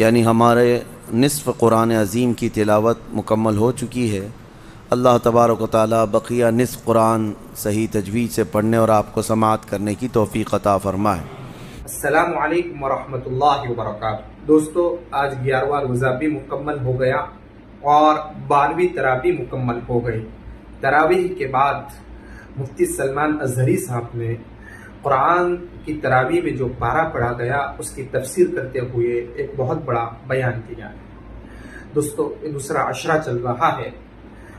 یعنی ہمارے نصف قرآن عظیم کی تلاوت مکمل ہو چکی ہے۔ اللہ تبارک و تعالیٰ بقیہ نصف قرآن صحیح تجوید سے پڑھنے اور آپ کو سماعت کرنے کی توفیق عطا فرمائے۔ السلام علیکم ورحمۃ اللہ وبرکاتہ۔ دوستو، آج 11واں روزہ بھی مکمل ہو گیا اور 12ویں تراویح مکمل ہو گئی۔ تراویح کے بعد مفتی سلمان اظہری صاحب نے قرآن کی تراویح میں جو پارہ پڑھا گیا اس کی تفسیر کرتے ہوئے ایک بہت بڑا بیان دیا ہے۔ دوستو، دوسرا عشرہ چل رہا ہے،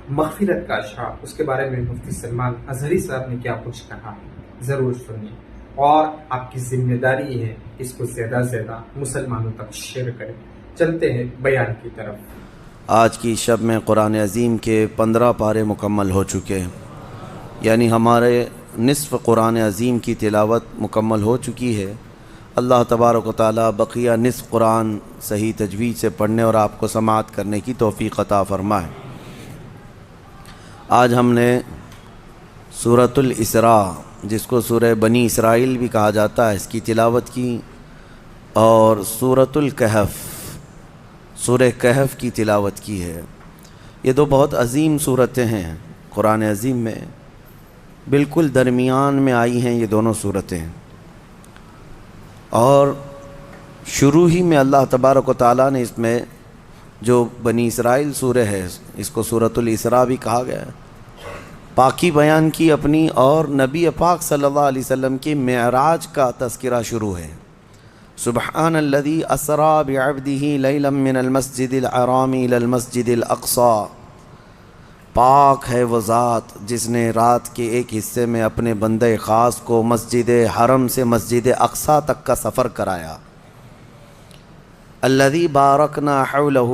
مغفرت کا عشرہ، اس کے بارے میں مفتی سلمان اظہری صاحب نے کیا کچھ کہا ضرور سنیے، اور آپ کی ذمہ داری ہے اس کو زیادہ سے زیادہ مسلمانوں تک شیئر کریں۔ چلتے ہیں بیان کی طرف۔ آج کی شب میں قرآن عظیم کے 15 پارے مکمل ہو چکے ہیں، یعنی ہمارے نصف قرآن عظیم کی تلاوت مکمل ہو چکی ہے۔ اللہ تبارک و تعالیٰ بقیہ نصف قرآن صحیح تجوید سے پڑھنے اور آپ کو سماعت کرنے کی توفیق عطا فرمائے۔ آج ہم نے سورۃ الاسراء، جس کو سورہ بنی اسرائیل بھی کہا جاتا ہے، اس کی تلاوت کی، اور سورۃ الکہف، سورہ کہف کی تلاوت کی ہے۔ یہ دو بہت عظیم صورتیں ہیں قرآن عظیم میں، بالکل درمیان میں آئی ہیں یہ دونوں صورتیں، اور شروع ہی میں اللہ تبارک و تعالیٰ نے اس میں جو بنی اسرائیل سورہ ہے، اس کو سورۃ الاسراء بھی کہا گیا ہے، پاکی بیان کی اپنی، اور نبی پاک صلی اللہ علیہ وسلم کی معراج کا تذکرہ شروع ہے۔ سبحان الذی اسریٰ بعبدہ لیلا من المسجد الحرام الی المسجد الاقصی، پاک ہے وہ ذات جس نے رات کے ایک حصے میں اپنے بندہ خاص کو مسجد حرم سے مسجد اقصی تک کا سفر کرایا۔ الذی بارکنا حولہ،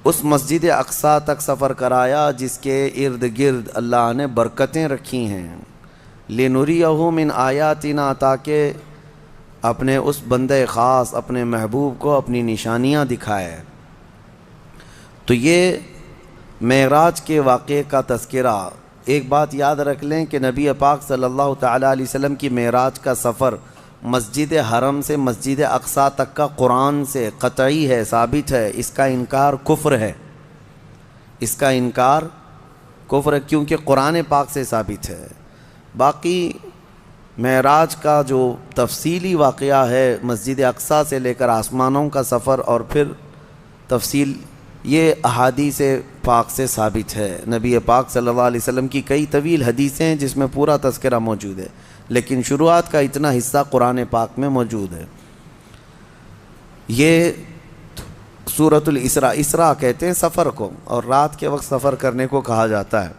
اس مسجد اقصی تک سفر کرایا جس کے ارد گرد اللہ نے برکتیں رکھی ہیں، لنریہ من آیاتنا، تاکہ اپنے اس بندہ خاص، اپنے محبوب کو اپنی نشانیاں دکھائے۔ تو یہ معراج کے واقعے کا تذکرہ۔ ایک بات یاد رکھ لیں کہ نبی پاک صلی اللہ تعالیٰ علیہ وسلم کی معراج کا سفر مسجد حرم سے مسجد اقصی تک کا قرآن سے قطعی ہے، ثابت ہے۔ اس کا انکار کفر ہے، اس کا انکار کفر ہے، کیونکہ قرآن پاک سے ثابت ہے۔ باقی معراج کا جو تفصیلی واقعہ ہے، مسجد اقصی سے لے کر آسمانوں کا سفر اور پھر تفصیل، یہ احادیث پاک سے ثابت ہے۔ نبی پاک صلی اللہ علیہ وسلم کی کئی طویل حدیثیں ہیں جس میں پورا تذکرہ موجود ہے، لیکن شروعات کا اتنا حصہ قرآن پاک میں موجود ہے۔ یہ سورۃ الاسراء، اسراء کہتے ہیں سفر کو، اور رات کے وقت سفر کرنے کو کہا جاتا ہے۔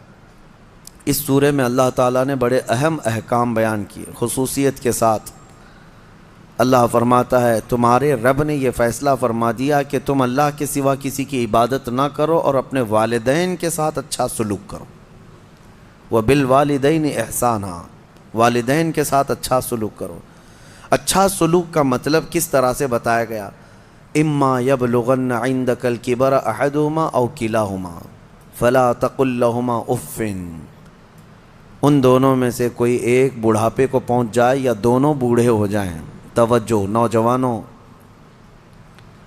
اس سورے میں اللہ تعالیٰ نے بڑے اہم احکام بیان کیے خصوصیت کے ساتھ۔ اللہ فرماتا ہے تمہارے رب نے یہ فیصلہ فرما دیا کہ تم اللہ کے سوا کسی کی عبادت نہ کرو اور اپنے والدین کے ساتھ اچھا سلوک کرو۔ وَبِالْوَالِدَيْنِ إِحْسَانًا، والدین کے ساتھ اچھا سلوک کرو۔ اچھا سلوک کا مطلب کس طرح سے بتایا گیا؟ اِمَّا يَبْلُغَنَّ عِنْدَكَ الْكِبَرَ أَحَدُهُمَا أَوْ كِلَاهُمَا فَلَا تَقُلْ لَهُمَا أُفٍّ، ان دونوں میں سے کوئی ایک بڑھاپے کو پہنچ جائے یا دونوں بوڑھے ہو جائیں۔ توجہ نوجوانوں،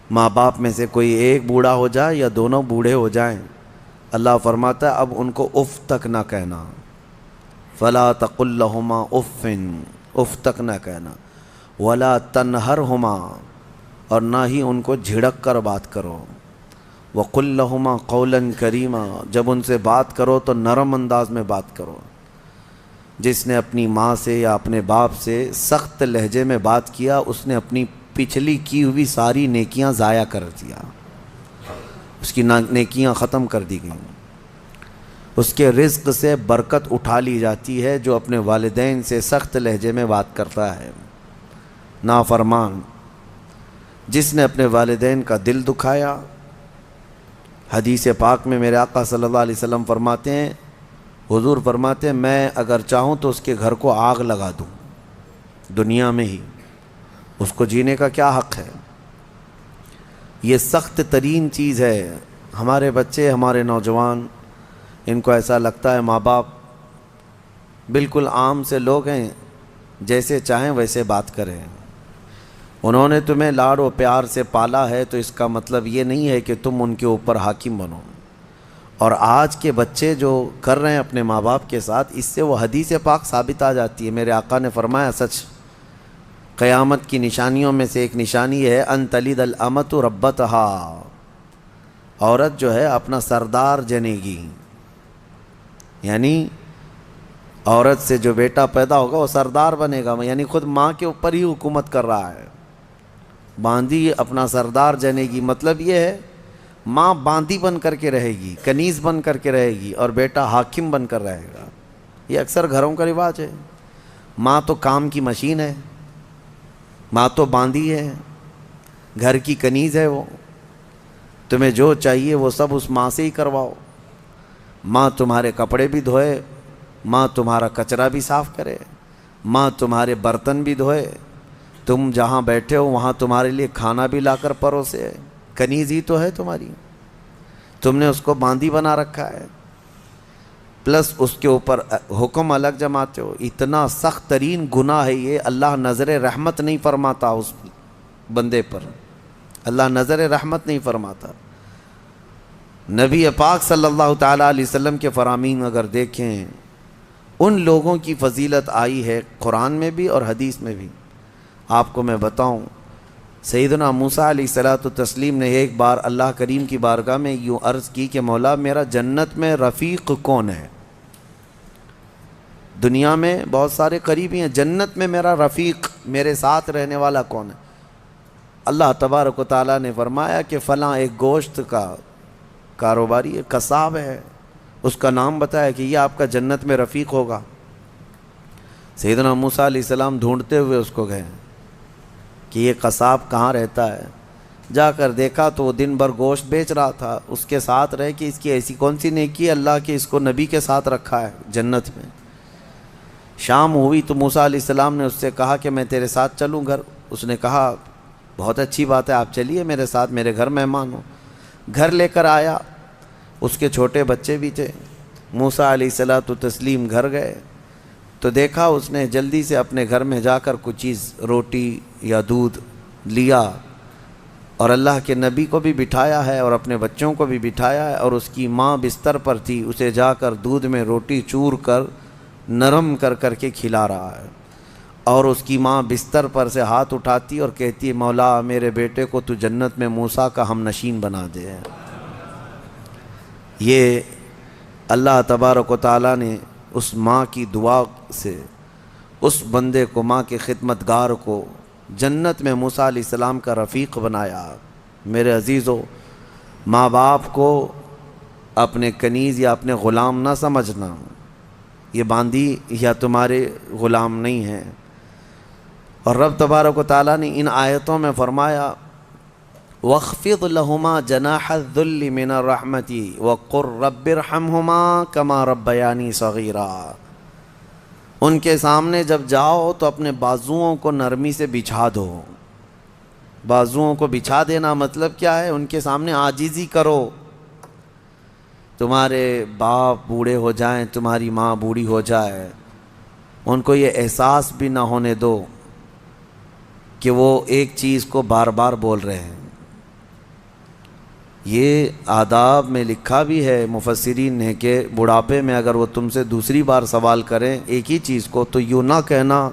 ماں باپ میں سے کوئی ایک بوڑھا ہو جائے یا دونوں بوڑھے ہو جائیں، اللہ فرماتا ہے اب ان کو اف تک نہ کہنا۔ فلا تقل لہما افن، اف تک نہ کہنا۔ ولا تنہرہما، اور نہ ہی ان کو جھڑک کر بات کرو۔ وقل لہما قولا کریما، جب ان سے بات کرو تو نرم انداز میں بات کرو۔ جس نے اپنی ماں سے یا اپنے باپ سے سخت لہجے میں بات کیا، اس نے اپنی پچھلی کی ہوئی ساری نیکیاں ضائع کر دیا، اس کی نیکیاں ختم کر دی گئیں۔ اس کے رزق سے برکت اٹھا لی جاتی ہے جو اپنے والدین سے سخت لہجے میں بات کرتا ہے۔ نافرمان جس نے اپنے والدین کا دل دکھایا، حدیث پاک میں میرے آقا صلی اللہ علیہ وسلم فرماتے ہیں، حضور فرماتے ہیں میں اگر چاہوں تو اس کے گھر کو آگ لگا دوں دنیا میں ہی، اس کو جینے کا کیا حق ہے؟ یہ سخت ترین چیز ہے۔ ہمارے بچے، ہمارے نوجوان، ان کو ایسا لگتا ہے ماں باپ بالکل عام سے لوگ ہیں، جیسے چاہیں ویسے بات کریں۔ انہوں نے تمہیں لاڑ و پیار سے پالا ہے تو اس کا مطلب یہ نہیں ہے کہ تم ان کے اوپر حاکم بنو. اور آج کے بچے جو کر رہے ہیں اپنے ماں باپ کے ساتھ، اس سے وہ حدیث پاک ثابت آ جاتی ہے. میرے آقا نے فرمایا سچ، قیامت کی نشانیوں میں سے ایک نشانی ہے ان تلد الامۃ ربتہا، عورت جو ہے اپنا سردار جنے گی. یعنی عورت سے جو بیٹا پیدا ہوگا وہ سردار بنے گا، یعنی خود ماں کے اوپر ہی حکومت کر رہا ہے. باندی اپنا سردار جنے گی، مطلب یہ ہے ماں باندی بن کر کے رہے گی، کنیز بن کر کے رہے گی، اور بیٹا حاکم بن کر رہے گا. یہ اکثر گھروں کا رواج ہے. ماں تو کام کی مشین ہے، ماں تو باندی ہے، گھر کی کنیز ہے. وہ تمہیں جو چاہیے وہ سب اس ماں سے ہی کرواؤ. ماں تمہارے کپڑے بھی دھوئے، ماں تمہارا کچرا بھی صاف کرے، ماں تمہارے برتن بھی دھوئے، تم جہاں بیٹھے ہو وہاں تمہارے لیے کھانا بھی لا کر پروسے. کنیز ہی تو ہے تمہاری، تم نے اس کو باندی بنا رکھا ہے، پلس اس کے اوپر حکم الگ جماتے ہو. اتنا سخت ترین گناہ ہے یہ. اللہ نظر رحمت نہیں فرماتا اس بندے پر، اللہ نظر رحمت نہیں فرماتا. نبی پاک صلی اللہ تعالیٰ علیہ وسلم کے فرامین اگر دیکھیں، ان لوگوں کی فضیلت آئی ہے قرآن میں بھی اور حدیث میں بھی. آپ کو میں بتاؤں، سیدنا موسیٰ علیہ الصلوۃ والتسلیم نے ایک بار اللہ کریم کی بارگاہ میں یوں عرض کی کہ مولا میرا جنت میں رفیق کون ہے؟ دنیا میں بہت سارے قریبی ہیں، جنت میں میرا رفیق، میرے ساتھ رہنے والا کون ہے؟ اللہ تبارک و تعالیٰ نے فرمایا کہ فلاں ایک گوشت کا کاروباری ہے، قصاب ہے، اس کا نام بتایا کہ یہ آپ کا جنت میں رفیق ہوگا. سیدنا موسیٰ علیہ السلام ڈھونڈتے ہوئے اس کو گئے کہ یہ قصاب کہاں رہتا ہے. جا کر دیکھا تو وہ دن بھر گوشت بیچ رہا تھا. اس کے ساتھ رہے کہ اس کی ایسی کون سی نیکی اللہ کے اس کو نبی کے ساتھ رکھا ہے جنت میں. شام ہوئی تو موسیٰ علیہ السلام نے اس سے کہا کہ میں تیرے ساتھ چلوں گھر. اس نے کہا بہت اچھی بات ہے، آپ چلیے میرے ساتھ، میرے گھر مہمان ہو. گھر لے کر آیا، اس کے چھوٹے بچے بھی تھے. موسیٰ علیہ الصلوۃ والتسلیم گھر گئے تو دیکھا اس نے جلدی سے اپنے گھر میں جا کر کچھ چیز روٹی یا دودھ لیا، اور اللہ کے نبی کو بھی بٹھایا ہے اور اپنے بچوں کو بھی بٹھایا ہے، اور اس کی ماں بستر پر تھی، اسے جا کر دودھ میں روٹی چور کر نرم کر کر کے کھلا رہا ہے. اور اس کی ماں بستر پر سے ہاتھ اٹھاتی اور کہتی مولا میرے بیٹے کو تو جنت میں موسیٰ کا ہم نشین بنا دے. یہ اللہ تبارک و تعالیٰ نے اس ماں کی دعا سے اس بندے کو، ماں کے خدمتگار کو جنت میں موسیٰ علیہ السلام کا رفیق بنایا. میرے عزیزو، ماں باپ کو اپنے کنیز یا اپنے غلام نہ سمجھنا. یہ باندی یا تمہارے غلام نہیں ہیں. اور رب تبارک و تعالیٰ نے ان آیتوں میں فرمایا وَاخْفِضْ لَهُمَا جَنَاحَ الذُّلِّ مِنَ الرَّحْمَةِ وَقُلْ رَبِّ ارْحَمْهُمَا كَمَا رَبَّيَانِي صَغِيرًا. ان کے سامنے جب جاؤ تو اپنے بازوؤں کو نرمی سے بچھا دو. بازوؤں کو بچھا دینا مطلب کیا ہے؟ ان کے سامنے عاجزی کرو. تمہارے باپ بوڑھے ہو جائیں، تمہاری ماں بوڑھی ہو جائے، ان کو یہ احساس بھی نہ ہونے دو کہ وہ ایک چیز کو بار بار بول رہے ہیں. یہ آداب میں لکھا بھی ہے مفسرین نے کہ بڑھاپے میں اگر وہ تم سے دوسری بار سوال کریں ایک ہی چیز کو تو یوں نہ کہنا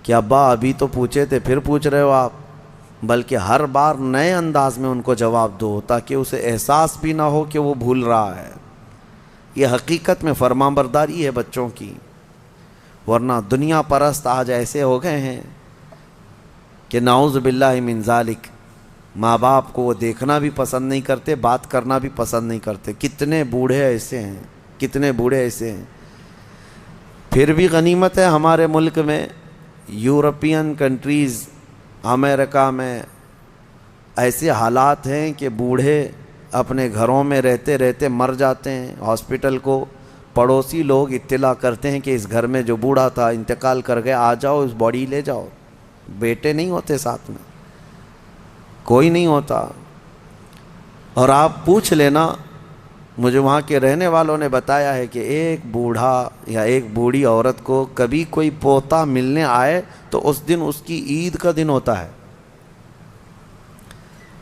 کہ ابا ابھی تو پوچھے تھے پھر پوچھ رہے ہو آپ، بلکہ ہر بار نئے انداز میں ان کو جواب دو تاکہ اسے احساس بھی نہ ہو کہ وہ بھول رہا ہے. یہ حقیقت میں فرمانبرداری ہے بچوں کی. ورنہ دنیا پرست آج ایسے ہو گئے ہیں کہ نعوذ باللہ من ذالک، ماں باپ کو وہ دیکھنا بھی پسند نہیں کرتے، بات کرنا بھی پسند نہیں کرتے. کتنے بوڑھے ایسے ہیں، کتنے بوڑھے ایسے ہیں. پھر بھی غنیمت ہے ہمارے ملک میں، یورپین کنٹریز، امریکہ میں ایسے حالات ہیں کہ بوڑھے اپنے گھروں میں رہتے رہتے مر جاتے ہیں. ہاسپٹل کو پڑوسی لوگ اطلاع کرتے ہیں کہ اس گھر میں جو بوڑھا تھا انتقال کر گیا، آ جاؤ اس باڈی لے جاؤ. بیٹے نہیں ہوتے ساتھ میں، کوئی نہیں ہوتا. اور آپ پوچھ لینا مجھے وہاں کے رہنے والوں نے بتایا ہے کہ ایک بوڑھا یا ایک بوڑھی عورت کو کبھی کوئی پوتا ملنے آئے تو اس دن اس کی عید کا دن ہوتا ہے.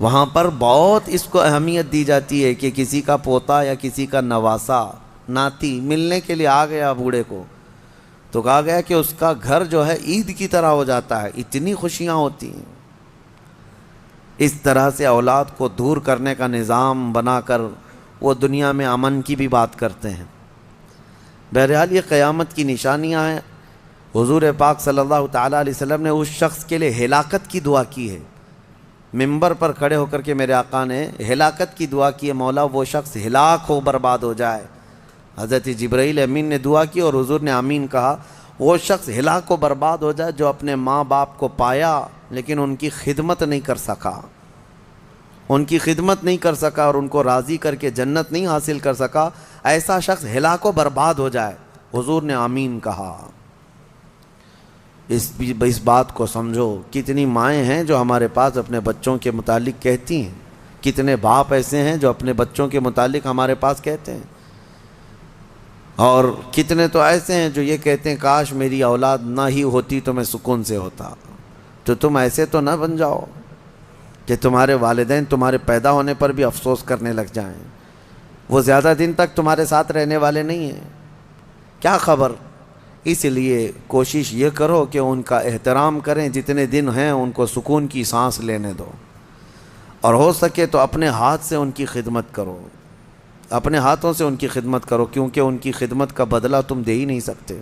وہاں پر بہت اس کو اہمیت دی جاتی ہے کہ کسی کا پوتا یا کسی کا نواسا ناتی ملنے کے لیے آ گیا بوڑھے کو تو کہا گیا کہ اس کا گھر جو ہے عید کی طرح ہو جاتا ہے, اتنی خوشیاں ہوتی ہیں. اس طرح سے اولاد کو دور کرنے کا نظام بنا کر وہ دنیا میں امن کی بھی بات کرتے ہیں. بہرحال یہ قیامت کی نشانیاں ہیں. حضور پاک صلی اللہ تعالیٰ علیہ وسلم نے اس شخص کے لیے ہلاکت کی دعا کی ہے. ممبر پر کھڑے ہو کر کے میرے آقا نے ہلاکت کی دعا کی ہے, مولا وہ شخص ہلاک ہو, برباد ہو جائے. حضرت جبرائیل امین نے دعا کی اور حضور نے آمین کہا. وہ شخص ہلاک و برباد ہو جائے جو اپنے ماں باپ کو پایا لیکن ان کی خدمت نہیں کر سکا, ان کی خدمت نہیں کر سکا اور ان کو راضی کر کے جنت نہیں حاصل کر سکا. ایسا شخص ہلاک و برباد ہو جائے. حضور نے آمین کہا. اس بات کو سمجھو. کتنی مائیں ہیں جو ہمارے پاس اپنے بچوں کے متعلق کہتی ہیں, کتنے باپ ایسے ہیں جو اپنے بچوں کے متعلق ہمارے پاس کہتے ہیں, اور کتنے تو ایسے ہیں جو یہ کہتے ہیں کاش میری اولاد نہ ہی ہوتی تو میں سکون سے ہوتا. تو تم ایسے تو نہ بن جاؤ کہ تمہارے والدین تمہارے پیدا ہونے پر بھی افسوس کرنے لگ جائیں. وہ زیادہ دن تک تمہارے ساتھ رہنے والے نہیں ہیں, کیا خبر. اس لیے کوشش یہ کرو کہ ان کا احترام کریں, جتنے دن ہیں ان کو سکون کی سانس لینے دو, اور ہو سکے تو اپنے ہاتھ سے ان کی خدمت کرو, اپنے ہاتھوں سے ان کی خدمت کرو, کیونکہ ان کی خدمت کا بدلہ تم دے ہی نہیں سکتے.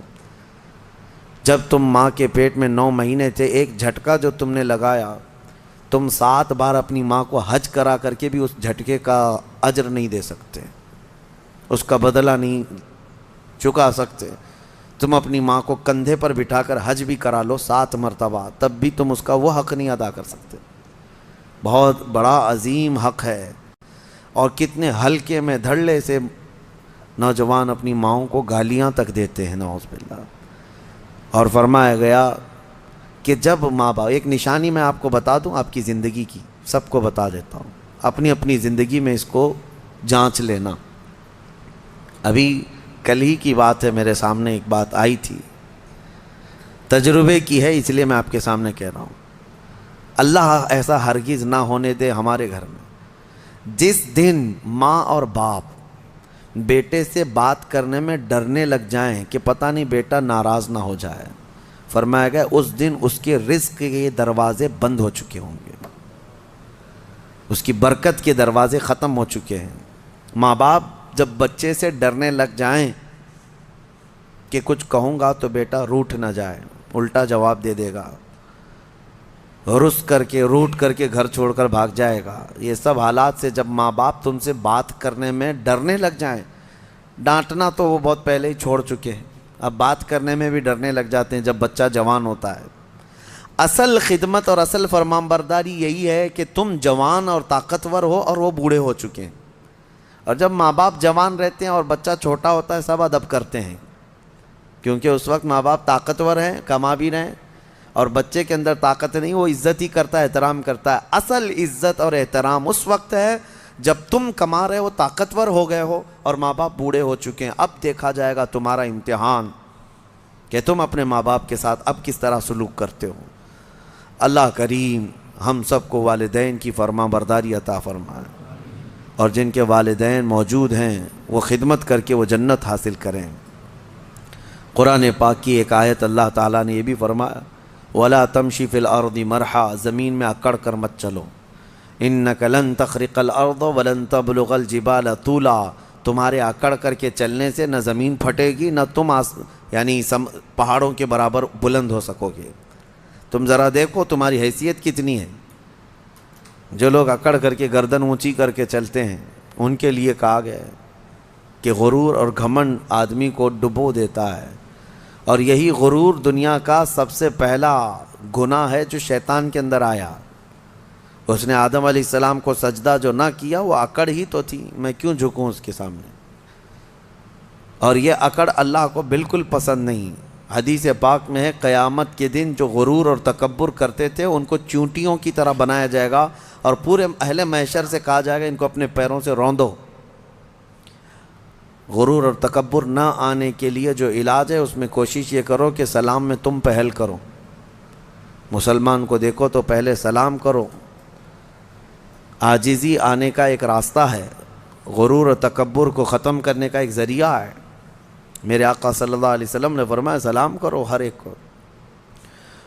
جب تم ماں کے پیٹ میں 9 مہینے تھے, ایک جھٹکا جو تم نے لگایا, تم 7 بار اپنی ماں کو حج کرا کر کے بھی اس جھٹکے کا اجر نہیں دے سکتے, اس کا بدلہ نہیں چکا سکتے. تم اپنی ماں کو کندھے پر بٹھا کر حج بھی کرا لو 7 مرتبہ, تب بھی تم اس کا وہ حق نہیں ادا کر سکتے. بہت بڑا عظیم حق ہے. اور کتنے ہلکے میں دھڑلے سے نوجوان اپنی ماؤں کو گالیاں تک دیتے ہیں, نعوذ باللہ. اور فرمایا گیا کہ جب ماں باپ, ایک نشانی میں آپ کو بتا دوں آپ کی زندگی کی, سب کو بتا دیتا ہوں, اپنی اپنی زندگی میں اس کو جانچ لینا. ابھی کل ہی کی بات ہے, میرے سامنے ایک بات آئی تھی, تجربے کی ہے اس لیے میں آپ کے سامنے کہہ رہا ہوں. اللہ ایسا ہرگز نہ ہونے دے ہمارے گھر میں. جس دن ماں اور باپ بیٹے سے بات کرنے میں ڈرنے لگ جائیں کہ پتہ نہیں بیٹا ناراض نہ ہو جائے, فرمایا گیا اس دن اس کے رزق کے دروازے بند ہو چکے ہوں گے, اس کی برکت کے دروازے ختم ہو چکے ہیں. ماں باپ جب بچے سے ڈرنے لگ جائیں کہ کچھ کہوں گا تو بیٹا روٹھ نہ جائے, الٹا جواب دے دے گا, رس کر کے روٹ کر کے گھر چھوڑ کر بھاگ جائے گا. یہ سب حالات سے جب ماں باپ تم سے بات کرنے میں ڈرنے لگ جائیں, ڈانٹنا تو وہ بہت پہلے ہی چھوڑ چکے ہیں, اب بات کرنے میں بھی ڈرنے لگ جاتے ہیں جب بچہ جوان ہوتا ہے. اصل خدمت اور اصل فرمانبرداری یہی ہے کہ تم جوان اور طاقتور ہو اور وہ بوڑھے ہو چکے ہیں. اور جب ماں باپ جوان رہتے ہیں اور بچہ چھوٹا ہوتا ہے سب ادب کرتے ہیں, کیونکہ اس وقت ماں باپ طاقتور ہیں, کما بھی رہے ہیں, اور بچے کے اندر طاقت نہیں, وہ عزت ہی کرتا ہے, احترام کرتا ہے. اصل عزت اور احترام اس وقت ہے جب تم کما رہے ہو, طاقتور ہو گئے ہو اور ماں باپ بوڑھے ہو چکے ہیں. اب دیکھا جائے گا تمہارا امتحان کہ تم اپنے ماں باپ کے ساتھ اب کس طرح سلوک کرتے ہو. اللہ کریم ہم سب کو والدین کی فرما برداری عطا فرمائے, اور جن کے والدین موجود ہیں وہ خدمت کر کے وہ جنت حاصل کریں. قرآن پاک کی ایک آیت اللہ تعالیٰ نے یہ بھی فرمایا, وَلَا تَمْشِ فِي الْأَرْضِ مَرْحًا, زمین میں اکڑ کر مت چلو. إِنَّكَ لَن تَخْرِقَ الْأَرْضَ وَلَن تَبْلُغَ الْجِبَالَ طُولًا, تمہارے اکڑ کر کے چلنے سے نہ زمین پھٹے گی نہ تم یعنی پہاڑوں کے برابر بلند ہو سکو گے. تم ذرا دیکھو تمہاری حیثیت کتنی ہے. جو لوگ اکڑ کر کے گردن اونچی کر کے چلتے ہیں ان کے لیے کہا گیا ہے کہ غرور اور گھمنڈ آدمی کو ڈبو دیتا ہے, اور یہی غرور دنیا کا سب سے پہلا گناہ ہے جو شیطان کے اندر آیا. اس نے آدم علیہ السلام کو سجدہ جو نہ کیا وہ اکڑ ہی تو تھی, میں کیوں جھکوں اس کے سامنے. اور یہ اکڑ اللہ کو بالکل پسند نہیں. حدیث پاک میں ہے قیامت کے دن جو غرور اور تکبر کرتے تھے ان کو چونٹیوں کی طرح بنایا جائے گا, اور پورے اہل محشر سے کہا جائے گا ان کو اپنے پیروں سے روندو. غرور اور تکبر نہ آنے کے لیے جو علاج ہے اس میں کوشش یہ کرو کہ سلام میں تم پہل کرو. مسلمان کو دیکھو تو پہلے سلام کرو. عاجزی آنے کا ایک راستہ ہے، غرور اور تکبر کو ختم کرنے کا ایک ذریعہ ہے. میرے آقا صلی اللہ علیہ وسلم نے فرمایا سلام کرو ہر ایک کو.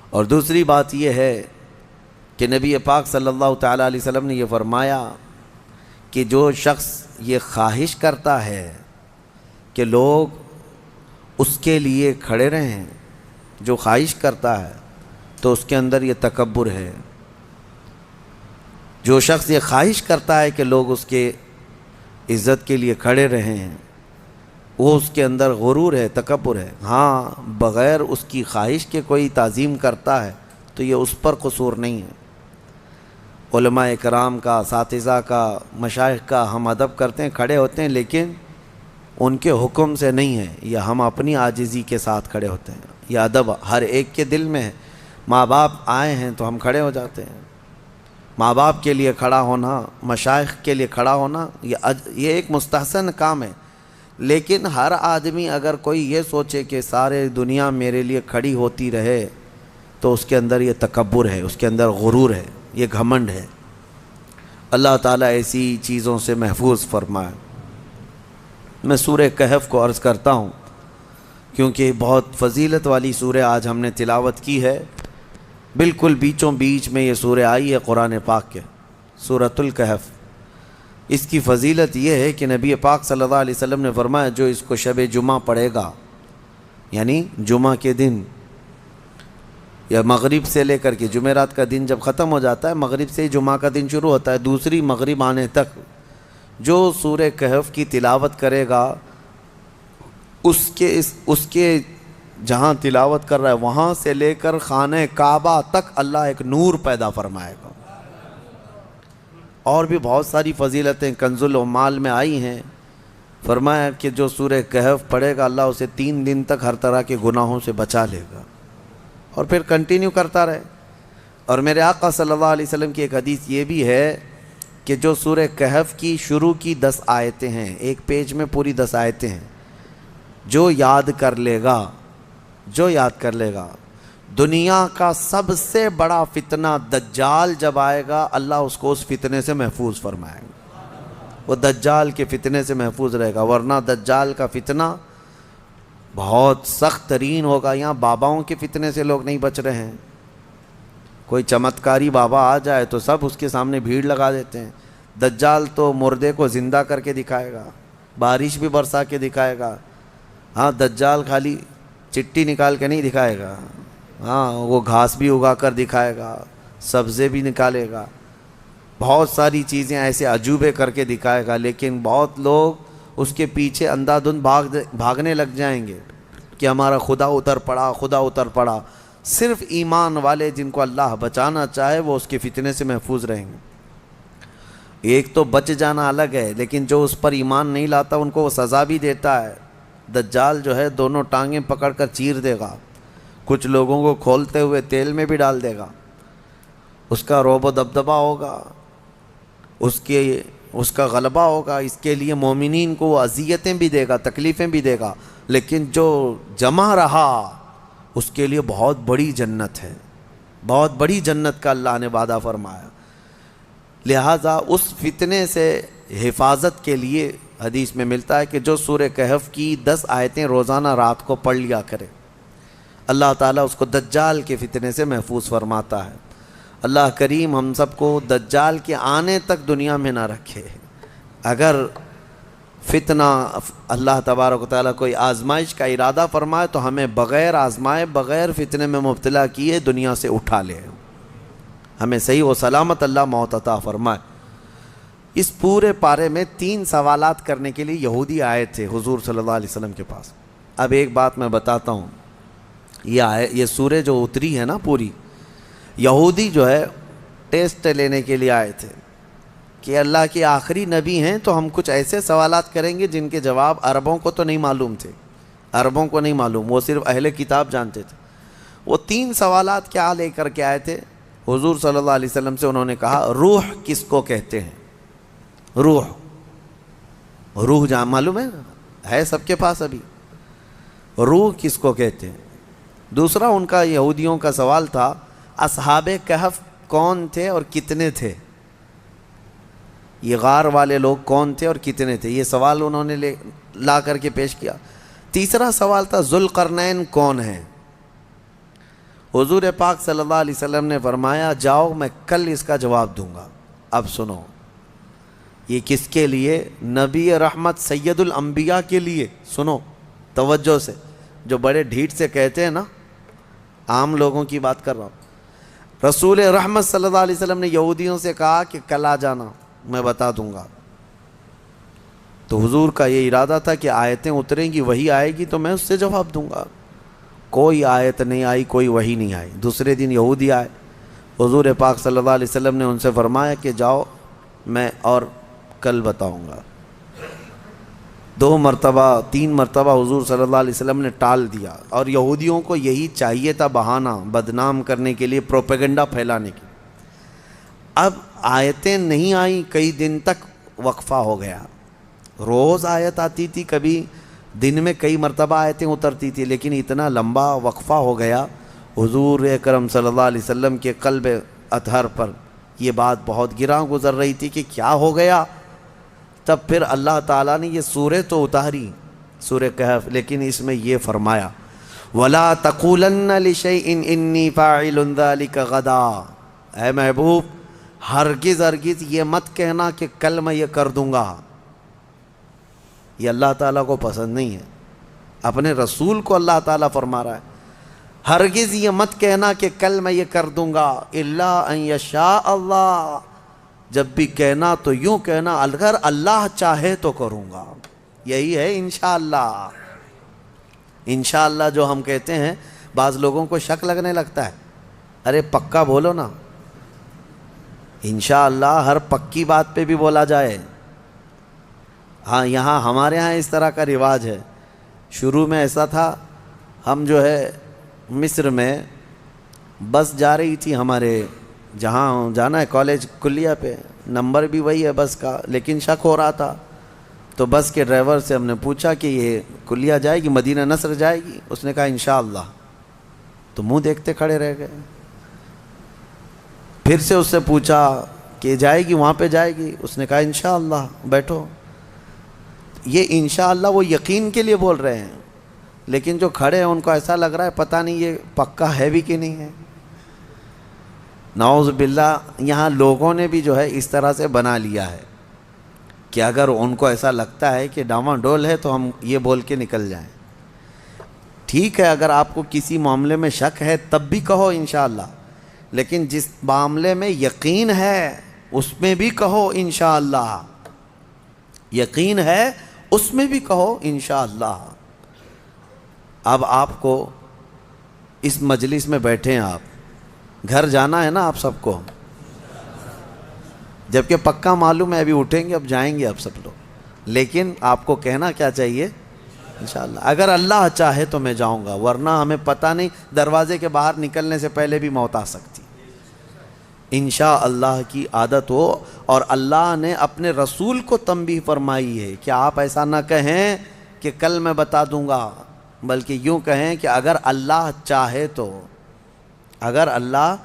اور دوسری بات یہ ہے کہ نبی پاک صلی اللہ تعالیٰ علیہ وسلم نے یہ فرمایا کہ جو شخص یہ خواہش کرتا ہے کہ لوگ اس کے لیے کھڑے رہیں، جو خواہش کرتا ہے تو اس کے اندر یہ تکبر ہے. جو شخص یہ خواہش کرتا ہے کہ لوگ اس کے عزت کے لیے کھڑے رہیں، وہ اس کے اندر غرور ہے، تکبر ہے. ہاں بغیر اس کی خواہش کے کوئی تعظیم کرتا ہے تو یہ اس پر قصور نہیں ہے. علماء کرام کا، اساتذہ کا، مشائخ کا ہم ادب کرتے ہیں، کھڑے ہوتے ہیں، لیکن ان کے حکم سے نہیں ہے، یہ ہم اپنی عاجزی کے ساتھ کھڑے ہوتے ہیں. یہ ادب ہر ایک کے دل میں ہے. ماں باپ آئے ہیں تو ہم کھڑے ہو جاتے ہیں. ماں باپ کے لیے کھڑا ہونا، مشائخ کے لیے کھڑا ہونا، یہ ایک مستحسن کام ہے. لیکن ہر آدمی اگر کوئی یہ سوچے کہ سارے دنیا میرے لیے کھڑی ہوتی رہے تو اس کے اندر یہ تکبر ہے، اس کے اندر غرور ہے، یہ گھمنڈ ہے. اللہ تعالیٰ ایسی چیزوں سے محفوظ فرمائے. میں سورہ کہف کو عرض کرتا ہوں کیونکہ بہت فضیلت والی سورہ آج ہم نے تلاوت کی ہے. بالکل بیچوں بیچ میں یہ سورہ آئی ہے قرآن پاک کے، سورۃ الکہف. اس کی فضیلت یہ ہے کہ نبی پاک صلی اللہ علیہ وسلم نے فرمایا جو اس کو شب جمعہ پڑھے گا، یعنی جمعہ کے دن یا مغرب سے لے کر کے جمعرات کا دن جب ختم ہو جاتا ہے، مغرب سے ہی جمعہ کا دن شروع ہوتا ہے، دوسری مغرب آنے تک جو سورہ کہف کی تلاوت کرے گا اس کے جہاں تلاوت کر رہا ہے وہاں سے لے کر خانہ کعبہ تک اللہ ایک نور پیدا فرمائے گا. اور بھی بہت ساری فضیلتیں کنز العمال میں آئی ہیں. فرمایا کہ جو سورہ کہف پڑھے گا اللہ اسے 3 دن تک ہر طرح کے گناہوں سے بچا لے گا اور پھر کنٹینیو کرتا رہے. اور میرے آقا صلی اللہ علیہ وسلم کی ایک حدیث یہ بھی ہے کہ جو سورہ کہف کی شروع کی 10 آیتیں ہیں، ایک پیج میں پوری 10 آیتیں ہیں، جو یاد کر لے گا دنیا کا سب سے بڑا فتنہ دجال جب آئے گا اللہ اس کو اس فتنے سے محفوظ فرمائے گا. وہ دجال کے فتنے سے محفوظ رہے گا، ورنہ دجال کا فتنہ بہت سخت ترین ہوگا. یہاں باباؤں کے فتنے سے لوگ نہیں بچ رہے ہیں. کوئی چمتکاری بابا آ جائے تو سب اس کے سامنے بھیڑ لگا دیتے ہیں. دجال تو مردے کو زندہ کر کے دکھائے گا، بارش بھی برسا کے دکھائے گا. ہاں دجال خالی چٹی نکال کے نہیں دکھائے گا، ہاں وہ گھاس بھی اگا کر دکھائے گا، سبزے بھی نکالے گا، بہت ساری چیزیں ایسے عجوبے کر کے دکھائے گا. لیکن بہت لوگ اس کے پیچھے اندھا دھند بھاگنے لگ جائیں گے کہ ہمارا خدا اتر پڑا. صرف ایمان والے جن کو اللہ بچانا چاہے وہ اس کے فتنے سے محفوظ رہیں گے. ایک تو بچ جانا الگ ہے، لیکن جو اس پر ایمان نہیں لاتا ان کو وہ سزا بھی دیتا ہے. دجال جو ہے دونوں ٹانگیں پکڑ کر چیر دے گا، کچھ لوگوں کو کھولتے ہوئے تیل میں بھی ڈال دے گا. اس کا رعب و دبدبہ ہوگا، اس کا غلبہ ہوگا. اس کے لیے مومنین کو وہ اذیتیں بھی دے گا، تکلیفیں بھی دے گا. لیکن جو جمع رہا اس کے لیے بہت بڑی جنت ہے، بہت بڑی جنت کا اللہ نے وعدہ فرمایا. لہٰذا اس فتنے سے حفاظت کے لیے حدیث میں ملتا ہے کہ جو سورہ کہف کی 10 آیتیں روزانہ رات کو پڑھ لیا کرے اللہ تعالیٰ اس کو دجال کے فتنے سے محفوظ فرماتا ہے. اللہ کریم ہم سب کو دجال کے آنے تک دنیا میں نہ رکھے. اگر فتنہ اللہ تبارک و تعالیٰ کوئی آزمائش کا ارادہ فرمائے تو ہمیں بغیر آزمائے، بغیر فتنے میں مبتلا کیے دنیا سے اٹھا لے. ہمیں صحیح و سلامت اللہ موت عطا فرمائے. اس پورے پارے میں 3 سوالات کرنے کے لیے یہودی آئے تھے حضور صلی اللہ علیہ وسلم کے پاس. اب ایک بات میں بتاتا ہوں، یہ سورہ جو اتری ہے نا پوری، یہودی جو ہے ٹیسٹ لینے کے لیے آئے تھے کہ اللہ کے آخری نبی ہیں تو ہم کچھ ایسے سوالات کریں گے جن کے جواب عربوں کو تو نہیں معلوم تھے، عربوں کو نہیں معلوم، وہ صرف اہل کتاب جانتے تھے. وہ 3 سوالات کیا لے کر کے آئے تھے حضور صلی اللہ علیہ وسلم سے. انہوں نے کہا روح کس کو کہتے ہیں؟ روح معلوم ہے نا؟ ہے سب کے پاس ابھی. روح کس کو کہتے ہیں؟ دوسرا ان کا یہودیوں کا سوال تھا اصحاب کہف کون تھے اور کتنے تھے؟ یہ غار والے لوگ کون تھے اور کتنے تھے؟ یہ سوال انہوں نے لا کر کے پیش کیا. تیسرا سوال تھا ذوالقرنین کون ہیں؟ حضور پاک صلی اللہ علیہ وسلم نے فرمایا جاؤ میں کل اس کا جواب دوں گا. اب سنو، یہ کس کے لیے؟ نبی رحمت سید الانبیاء کے لیے. سنو توجہ سے، جو بڑے ڈھیٹ سے کہتے ہیں نا، عام لوگوں کی بات کر رہا ہوں. رسول رحمت صلی اللہ علیہ وسلم نے یہودیوں سے کہا کہ کل آ جانا میں بتا دوں گا. تو حضور کا یہ ارادہ تھا کہ آیتیں اتریں گی، وہی آئے گی تو میں اس سے جواب دوں گا. کوئی آیت نہیں آئی، کوئی وحی نہیں آئی. دوسرے دن یہودی آئے، حضور پاک صلی اللہ علیہ وسلم نے ان سے فرمایا کہ جاؤ میں اور کل بتاؤں گا. 2 مرتبہ 3 مرتبہ حضور صلی اللہ علیہ وسلم نے ٹال دیا، اور یہودیوں کو یہی چاہیے تھا، بہانہ بدنام کرنے کے لیے، پروپیگنڈا پھیلانے کے. اب آیتیں نہیں آئیں، کئی دن تک وقفہ ہو گیا. روز آیت آتی تھی، کبھی دن میں کئی مرتبہ آیتیں اترتی تھی، لیکن اتنا لمبا وقفہ ہو گیا. حضور اکرم صلی اللہ علیہ وسلم کے قلب اطہر پر یہ بات بہت گراں گزر رہی تھی کہ کیا ہو گیا. تب پھر اللہ تعالیٰ نے یہ سورہ تو اتاری، سورہ کہف، لیکن اس میں یہ فرمایا وَلَا تَقُولَنَّ لِشَيْءٍ إِنِّي فَاعِلٌ ذَلِكَ غَدًا. اے محبوب، ہرگز ہرگز یہ مت کہنا کہ کل میں یہ کر دوں گا. یہ اللہ تعالیٰ کو پسند نہیں ہے. اپنے رسول کو اللہ تعالیٰ فرما رہا ہے ہرگز یہ مت کہنا کہ کل میں یہ کر دوں گا. إِلَّا أَن يَشَاءَ اللَّهُ. جب بھی کہنا تو یوں کہنا اگر اللہ چاہے تو کروں گا. یہی ہے انشاءاللہ. انشاءاللہ جو ہم کہتے ہیں، بعض لوگوں کو شک لگنے لگتا ہے، ارے پکا بولو نا. انشاءاللہ ہر پکی بات پہ بھی بولا جائے. ہاں یہاں ہمارے ہاں اس طرح کا رواج ہے. شروع میں ایسا تھا، ہم جو ہے مصر میں بس جا رہی تھی، ہمارے جہاں جانا ہے کالج کلیہ پہ، نمبر بھی وہی ہے بس کا، لیکن شک ہو رہا تھا. تو بس کے ڈرائیور سے ہم نے پوچھا کہ یہ کلیہ جائے گی، مدینہ نصر جائے گی؟ اس نے کہا انشاءاللہ. تو منہ دیکھتے کھڑے رہ گئے. پھر سے اس سے پوچھا کہ جائے گی وہاں پہ جائے گی؟ اس نے کہا انشاءاللہ. بیٹھو. یہ انشاءاللہ وہ یقین کے لیے بول رہے ہیں، لیکن جو کھڑے ہیں ان کو ایسا لگ رہا ہے پتہ نہیں یہ پکا ہے بھی کہ نہیں ہے. نعوذ باللہ. یہاں لوگوں نے بھی جو ہے اس طرح سے بنا لیا ہے کہ اگر ان کو ایسا لگتا ہے کہ ڈاواں ڈول ہے تو ہم یہ بول کے نکل جائیں. ٹھیک ہے، اگر آپ کو کسی معاملے میں شک ہے تب بھی کہو انشاءاللہ، لیکن جس معاملے میں یقین ہے اس میں بھی کہو انشاءاللہ. یقین ہے اس میں بھی کہو انشاءاللہ. اب آپ کو اس مجلس میں بیٹھے ہیں، آپ گھر جانا ہے نا آپ سب کو، جبکہ پکا معلوم ہے ابھی اٹھیں گے، اب جائیں گے اب سب لوگ، لیکن آپ کو کہنا کیا چاہیے؟ انشاءاللہ. اگر اللہ چاہے تو میں جاؤں گا، ورنہ ہمیں پتہ نہیں، دروازے کے باہر نکلنے سے پہلے بھی موت آ سکتی. انشاءاللہ کی عادت ہو. اور اللہ نے اپنے رسول کو تنبیہ فرمائی ہے کہ آپ ایسا نہ کہیں کہ کل میں بتا دوں گا، بلکہ یوں کہیں کہ اگر اللہ چاہے تو. اگر اللہ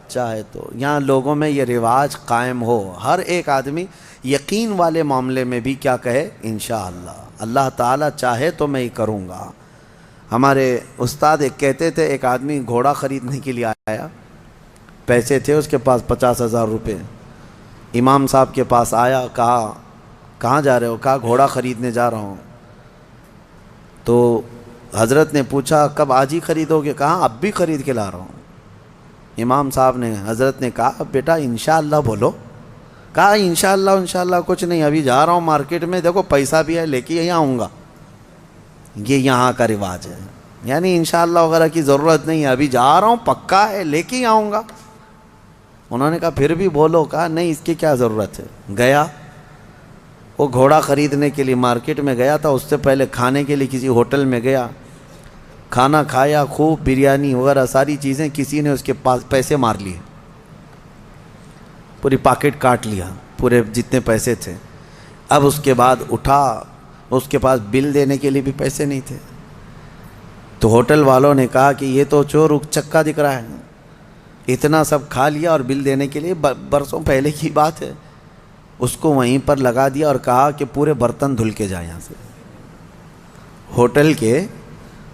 چاہے تو. یہاں لوگوں میں یہ رواج قائم ہو، ہر ایک آدمی یقین والے معاملے میں بھی کیا کہے؟ انشاءاللہ. اللہ تعالیٰ چاہے تو میں یہ کروں گا. ہمارے استاد ایک کہتے تھے، ایک آدمی گھوڑا خریدنے کے لیے آیا، پیسے تھے اس کے پاس 50,000 روپے. امام صاحب کے پاس آیا، کہا کہاں جا رہے ہو؟ کہا گھوڑا خریدنے جا رہا ہوں. تو حضرت نے پوچھا کب؟ آج ہی خریدو گے؟ کہا اب بھی خرید کے لا رہا ہوں. امام صاحب نے، حضرت نے کہا بیٹا انشاءاللہ بولو. کہا انشاءاللہ کچھ نہیں، ابھی جا رہا ہوں مارکیٹ میں، دیکھو پیسہ بھی ہے، لے کے یہاں آؤں گا. یہ یہاں کا رواج ہے، یعنی انشاءاللہ وغیرہ کی ضرورت نہیں ہے، ابھی جا رہا ہوں پکا ہے، لے کے ہی آؤں گا. انہوں نے کہا پھر بھی بولو. کہا نہیں، اس کی کیا ضرورت ہے. گیا وہ گھوڑا خریدنے کے لیے مارکیٹ میں گیا تھا، اس سے پہلے کھانے کے لیے کسی ہوٹل میں گیا، کھانا کھایا، خوب بریانی وغیرہ ساری چیزیں. کسی نے اس کے پاس پیسے مار لیے، پوری پاکٹ کاٹ لیا، پورے جتنے پیسے تھے. اب اس کے بعد اٹھا، اس کے پاس بل دینے کے لیے بھی پیسے نہیں تھے. تو ہوٹل والوں نے کہا کہ یہ تو چور چکا دکھ رہا ہے, اتنا سب کھا لیا اور بل دینے کے لیے برسوں پہلے کی بات ہے. اس کو وہیں پر لگا دیا اور کہا کہ پورے برتن دھل کے جائیں یہاں سے. ہوٹل کے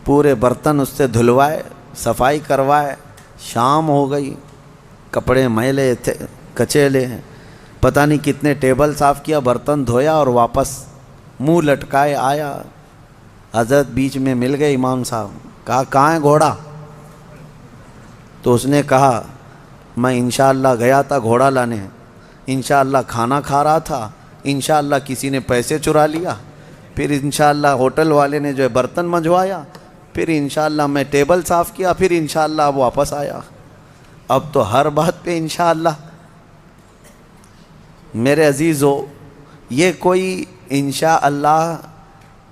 پورے برتن اس سے دھلوائے, صفائی کروائے. شام ہو گئی, کپڑے میلے تھے, کچیلے ہیں, پتہ نہیں کتنے ٹیبل صاف کیا, برتن دھویا اور واپس منہ لٹکائے آیا. حضرت بیچ میں مل گئے امام صاحب, کہا کہاں ہے گھوڑا؟ تو اس نے کہا میں انشاءاللہ گیا تھا گھوڑا لانے, انشاءاللہ کھانا کھا رہا تھا, انشاءاللہ کسی نے پیسے چرا لیا, پھر انشاءاللہ ہوٹل والے نے جو ہے برتن منجوایا, پھر انشاءاللہ میں ٹیبل صاف کیا, پھر انشاءاللہ اب واپس آیا. اب تو ہر بات پہ انشاءاللہ. میرے عزیزو, یہ کوئی انشاءاللہ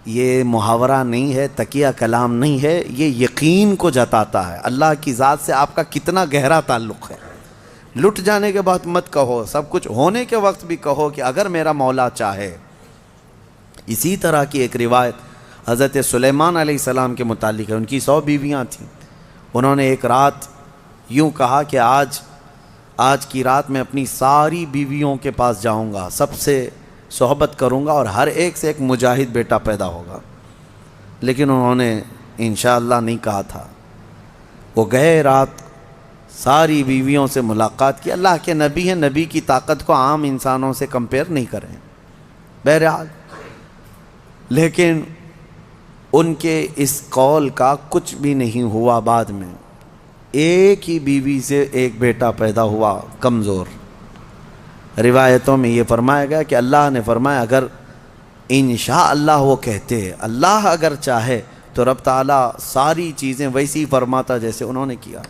یہ محاورہ نہیں ہے, تکیہ کلام نہیں ہے, یہ یقین کو جتاتا ہے. اللہ کی ذات سے آپ کا کتنا گہرا تعلق ہے. لٹ جانے کے بعد مت کہو, سب کچھ ہونے کے وقت بھی کہو کہ اگر میرا مولا چاہے. اسی طرح کی ایک روایت حضرت سلیمان علیہ السلام کے متعلق ہے. ان کی 100 بیویاں تھیں. انہوں نے ایک رات یوں کہا کہ آج کی رات میں اپنی ساری بیویوں کے پاس جاؤں گا, سب سے صحبت کروں گا اور ہر ایک سے ایک مجاہد بیٹا پیدا ہوگا. لیکن انہوں نے انشاءاللہ نہیں کہا تھا. وہ گئے, رات ساری بیویوں سے ملاقات کی. اللہ کے نبی ہیں, نبی کی طاقت کو عام انسانوں سے کمپیئر نہیں کریں بہرحال. لیکن ان کے اس قول کا کچھ بھی نہیں ہوا. بعد میں ایک ہی بیوی سے ایک بیٹا پیدا ہوا, کمزور. روایتوں میں یہ فرمایا گیا کہ اللہ نے فرمایا اگر انشاءاللہ وہ کہتے, اللہ اگر چاہے تو رب تعالیٰ ساری چیزیں ویسی فرماتا جیسے انہوں نے کیا.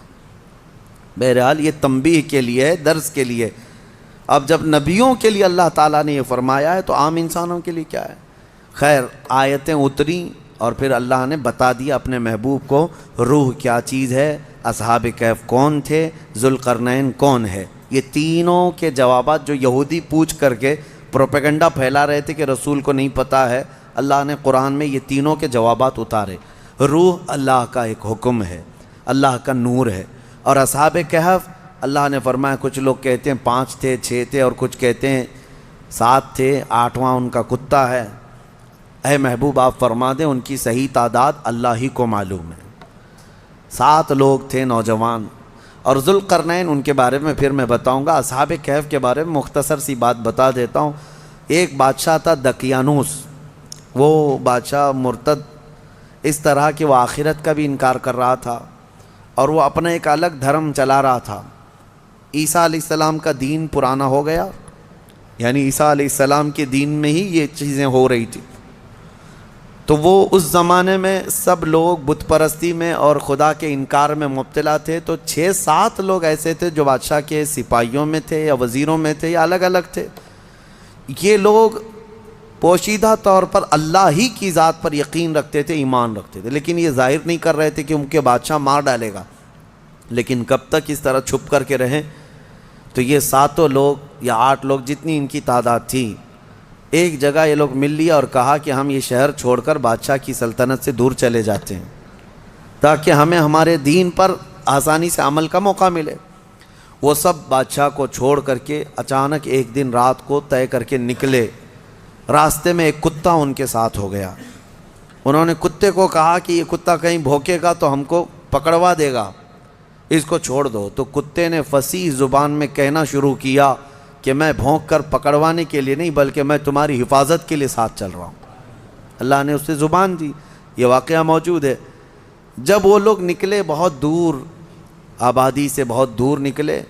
بہرحال یہ تنبیہ کے لیے, درس کے لیے. اب جب نبیوں کے لیے اللہ تعالیٰ نے یہ فرمایا ہے تو عام انسانوں کے لیے کیا ہے؟ خیر, آیتیں اتریں اور پھر اللہ نے بتا دیا اپنے محبوب کو روح کیا چیز ہے, اصحاب کہف کون تھے, ذوالقرنین کون ہے. یہ تینوں کے جوابات جو یہودی پوچھ کر کے پروپیگنڈا پھیلا رہے تھے کہ رسول کو نہیں پتہ ہے, اللہ نے قرآن میں یہ تینوں کے جوابات اتارے. روح اللہ کا ایک حکم ہے, اللہ کا نور ہے. اور اصحاب کہف اللہ نے فرمایا کچھ لوگ کہتے ہیں 5 تھے 6 تھے اور کچھ کہتے ہیں 7 تھے, 8واں ان کا کتا ہے. اے محبوب آپ فرما دیں ان کی صحیح تعداد اللہ ہی کو معلوم ہے. 7 لوگ تھے نوجوان. اور ذوالقرنین ان کے بارے میں پھر میں بتاؤں گا. اصحاب کہف کے بارے میں مختصر سی بات بتا دیتا ہوں. ایک بادشاہ تھا دقیانوس, وہ بادشاہ مرتد اس طرح کہ وہ آخرت کا بھی انکار کر رہا تھا اور وہ اپنا ایک الگ دھرم چلا رہا تھا. عیسیٰ علیہ السلام کا دین پرانا ہو گیا, یعنی عیسیٰ علیہ السلام کے دین میں ہی یہ چیزیں ہو رہی تھی. تو وہ اس زمانے میں سب لوگ بت پرستی میں اور خدا کے انکار میں مبتلا تھے. تو 6-7 لوگ ایسے تھے جو بادشاہ کے سپاہیوں میں تھے یا وزیروں میں تھے یا الگ الگ تھے. یہ لوگ پوشیدہ طور پر اللہ ہی کی ذات پر یقین رکھتے تھے, ایمان رکھتے تھے, لیکن یہ ظاہر نہیں کر رہے تھے کہ ان کے بادشاہ مار ڈالے گا. لیکن کب تک اس طرح چھپ کر کے رہیں. تو یہ 7 لوگ یا 8 لوگ جتنی ان کی تعداد تھی, ایک جگہ یہ لوگ مل لیا اور کہا کہ ہم یہ شہر چھوڑ کر بادشاہ کی سلطنت سے دور چلے جاتے ہیں تاکہ ہمیں ہمارے دین پر آسانی سے عمل کا موقع ملے. وہ سب بادشاہ کو چھوڑ کر کے اچانک ایک دن رات کو طے کر کے نکلے. راستے میں ایک کتا ان کے ساتھ ہو گیا. انہوں نے کتے کو کہا کہ یہ کتا کہیں بھوکے گا تو ہم کو پکڑوا دے گا, اس کو چھوڑ دو. تو کتے نے فصیح زبان میں کہنا شروع کیا کہ میں بھونک کر پکڑوانے کے لیے نہیں بلکہ میں تمہاری حفاظت کے لیے ساتھ چل رہا ہوں. اللہ نے اسے زبان دی. یہ واقعہ موجود ہے. جب وہ لوگ نکلے بہت دور, آبادی سے بہت دور نکلے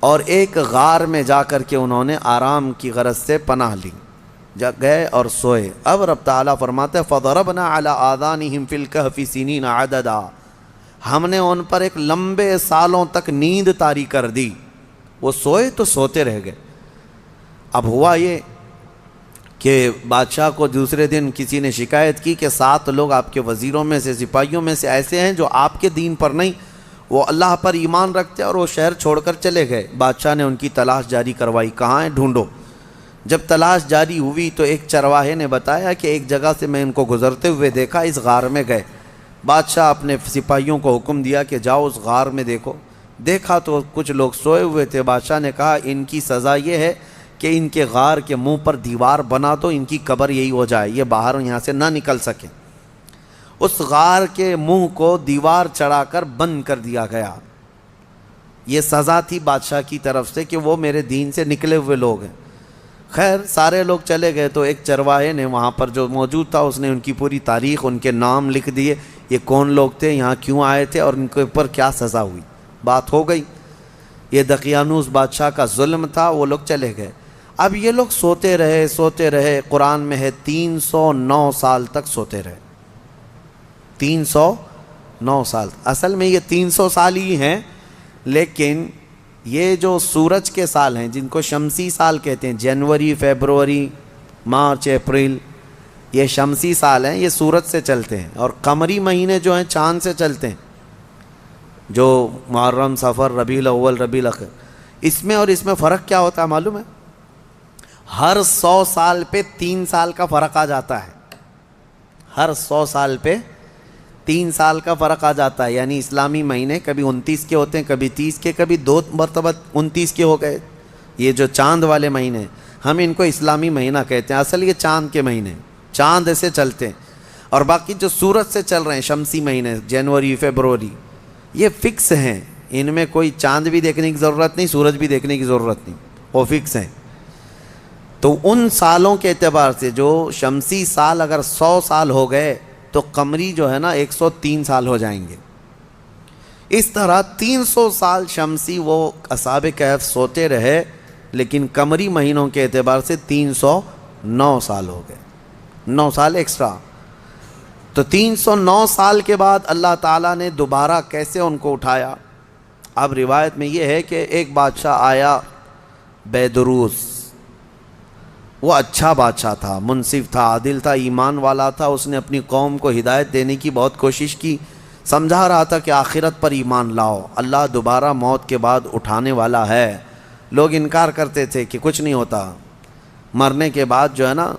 اور ایک غار میں جا کر کے انہوں نے آرام کی غرض سے پناہ لی, گئے اور سوئے. اب رب تعالیٰ فرماتے ہیں فَضَرَبْنَا عَلَىٰ آذَانِهِمْ فِي الْكَهْفِ سِنِينَ عَدَدًا, ہم نے ان پر ایک لمبے سالوں تک نیند طاری کر دی. وہ سوئے تو سوتے رہ گئے. اب ہوا یہ کہ بادشاہ کو دوسرے دن کسی نے شکایت کی کہ 7 لوگ آپ کے وزیروں میں سے, سپاہیوں میں سے ایسے ہیں جو آپ کے دین پر نہیں, وہ اللہ پر ایمان رکھتے اور وہ شہر چھوڑ کر چلے گئے. بادشاہ نے ان کی تلاش جاری کروائی, کہاں ہیں ڈھونڈو. جب تلاش جاری ہوئی تو ایک چرواہے نے بتایا کہ ایک جگہ سے میں ان کو گزرتے ہوئے دیکھا، اس غار میں گئے۔ بادشاہ اپنے سپاہیوں کو حکم دیا کہ جاؤ اس غار میں دیکھو۔ دیکھا تو کچھ لوگ سوئے ہوئے تھے۔ بادشاہ نے کہا ان کی سزا یہ ہے کہ ان کے غار کے منہ پر دیوار بنا دو، ان کی قبر یہی ہو جائے، یہ باہر یہاں سے نہ نکل سکے۔ اس غار کے منہ کو دیوار چڑھا کر بند کر دیا گیا۔ یہ سزا تھی بادشاہ کی طرف سے کہ وہ میرے دین سے نکلے ہوئے لوگ ہیں۔ خیر سارے لوگ چلے گئے تو ایک چرواہے نے وہاں پر جو موجود تھا اس نے ان کی پوری تاریخ، ان کے نام لکھ دیے، یہ کون لوگ تھے، یہاں کیوں آئے تھے اور ان کے اوپر کیا سزا ہوئی۔ بات ہو گئی۔ یہ دقیانوس بادشاہ کا ظلم تھا، وہ لوگ چلے گئے۔ اب یہ لوگ سوتے رہے، قرآن میں ہے 309 سال تک سوتے رہے۔ 309 سال، اصل میں یہ 300 سال ہی ہیں، لیکن یہ جو سورج کے سال ہیں جن کو شمسی سال کہتے ہیں، جنوری، فیبروری، مارچ، اپریل، یہ شمسی سال ہیں، یہ سورج سے چلتے ہیں، اور قمری مہینے جو ہیں چاند سے چلتے ہیں، جو محرم، صفر، ربیع الاول، ربیع الاخر۔ اس میں اور اس میں فرق کیا ہوتا ہے معلوم ہے؟ ہر 100 سال پہ 3 سال کا فرق آ جاتا ہے۔ ہر 100 سال پہ 3 سال کا فرق آ جاتا ہے، یعنی اسلامی مہینے کبھی 29 کے ہوتے ہیں، کبھی 30 کے، کبھی 2 مرتبہ 29 کے ہو گئے۔ یہ جو چاند والے مہینے ہم ان کو اسلامی مہینہ کہتے ہیں، اصل یہ چاند کے مہینے، چاند سے چلتے ہیں، اور باقی جو سورج سے چل رہے ہیں شمسی مہینے، جنوری، فیبروری، یہ فکس ہیں، ان میں کوئی چاند بھی دیکھنے کی ضرورت نہیں، سورج بھی دیکھنے کی ضرورت نہیں، وہ فکس ہیں۔ تو ان سالوں کے اعتبار سے جو شمسی سال اگر 100 سال ہو گئے تو قمری جو ہے نا 103 سال ہو جائیں گے۔ اس طرح 300 سال شمسی وہ اصحاب کہف سوتے رہے، لیکن قمری مہینوں کے اعتبار سے 309 سال ہو گئے، 9 سال ایکسٹرا۔ تو 309 سال کے بعد اللہ تعالیٰ نے دوبارہ کیسے ان کو اٹھایا؟ اب روایت میں یہ ہے کہ ایک بادشاہ آیا بیدروس، وہ اچھا بادشاہ تھا، منصف تھا، عادل تھا، ایمان والا تھا۔ اس نے اپنی قوم کو ہدایت دینے کی بہت کوشش کی، سمجھا رہا تھا کہ آخرت پر ایمان لاؤ، اللہ دوبارہ موت کے بعد اٹھانے والا ہے۔ لوگ انکار کرتے تھے کہ کچھ نہیں ہوتا، مرنے کے بعد جو ہے نا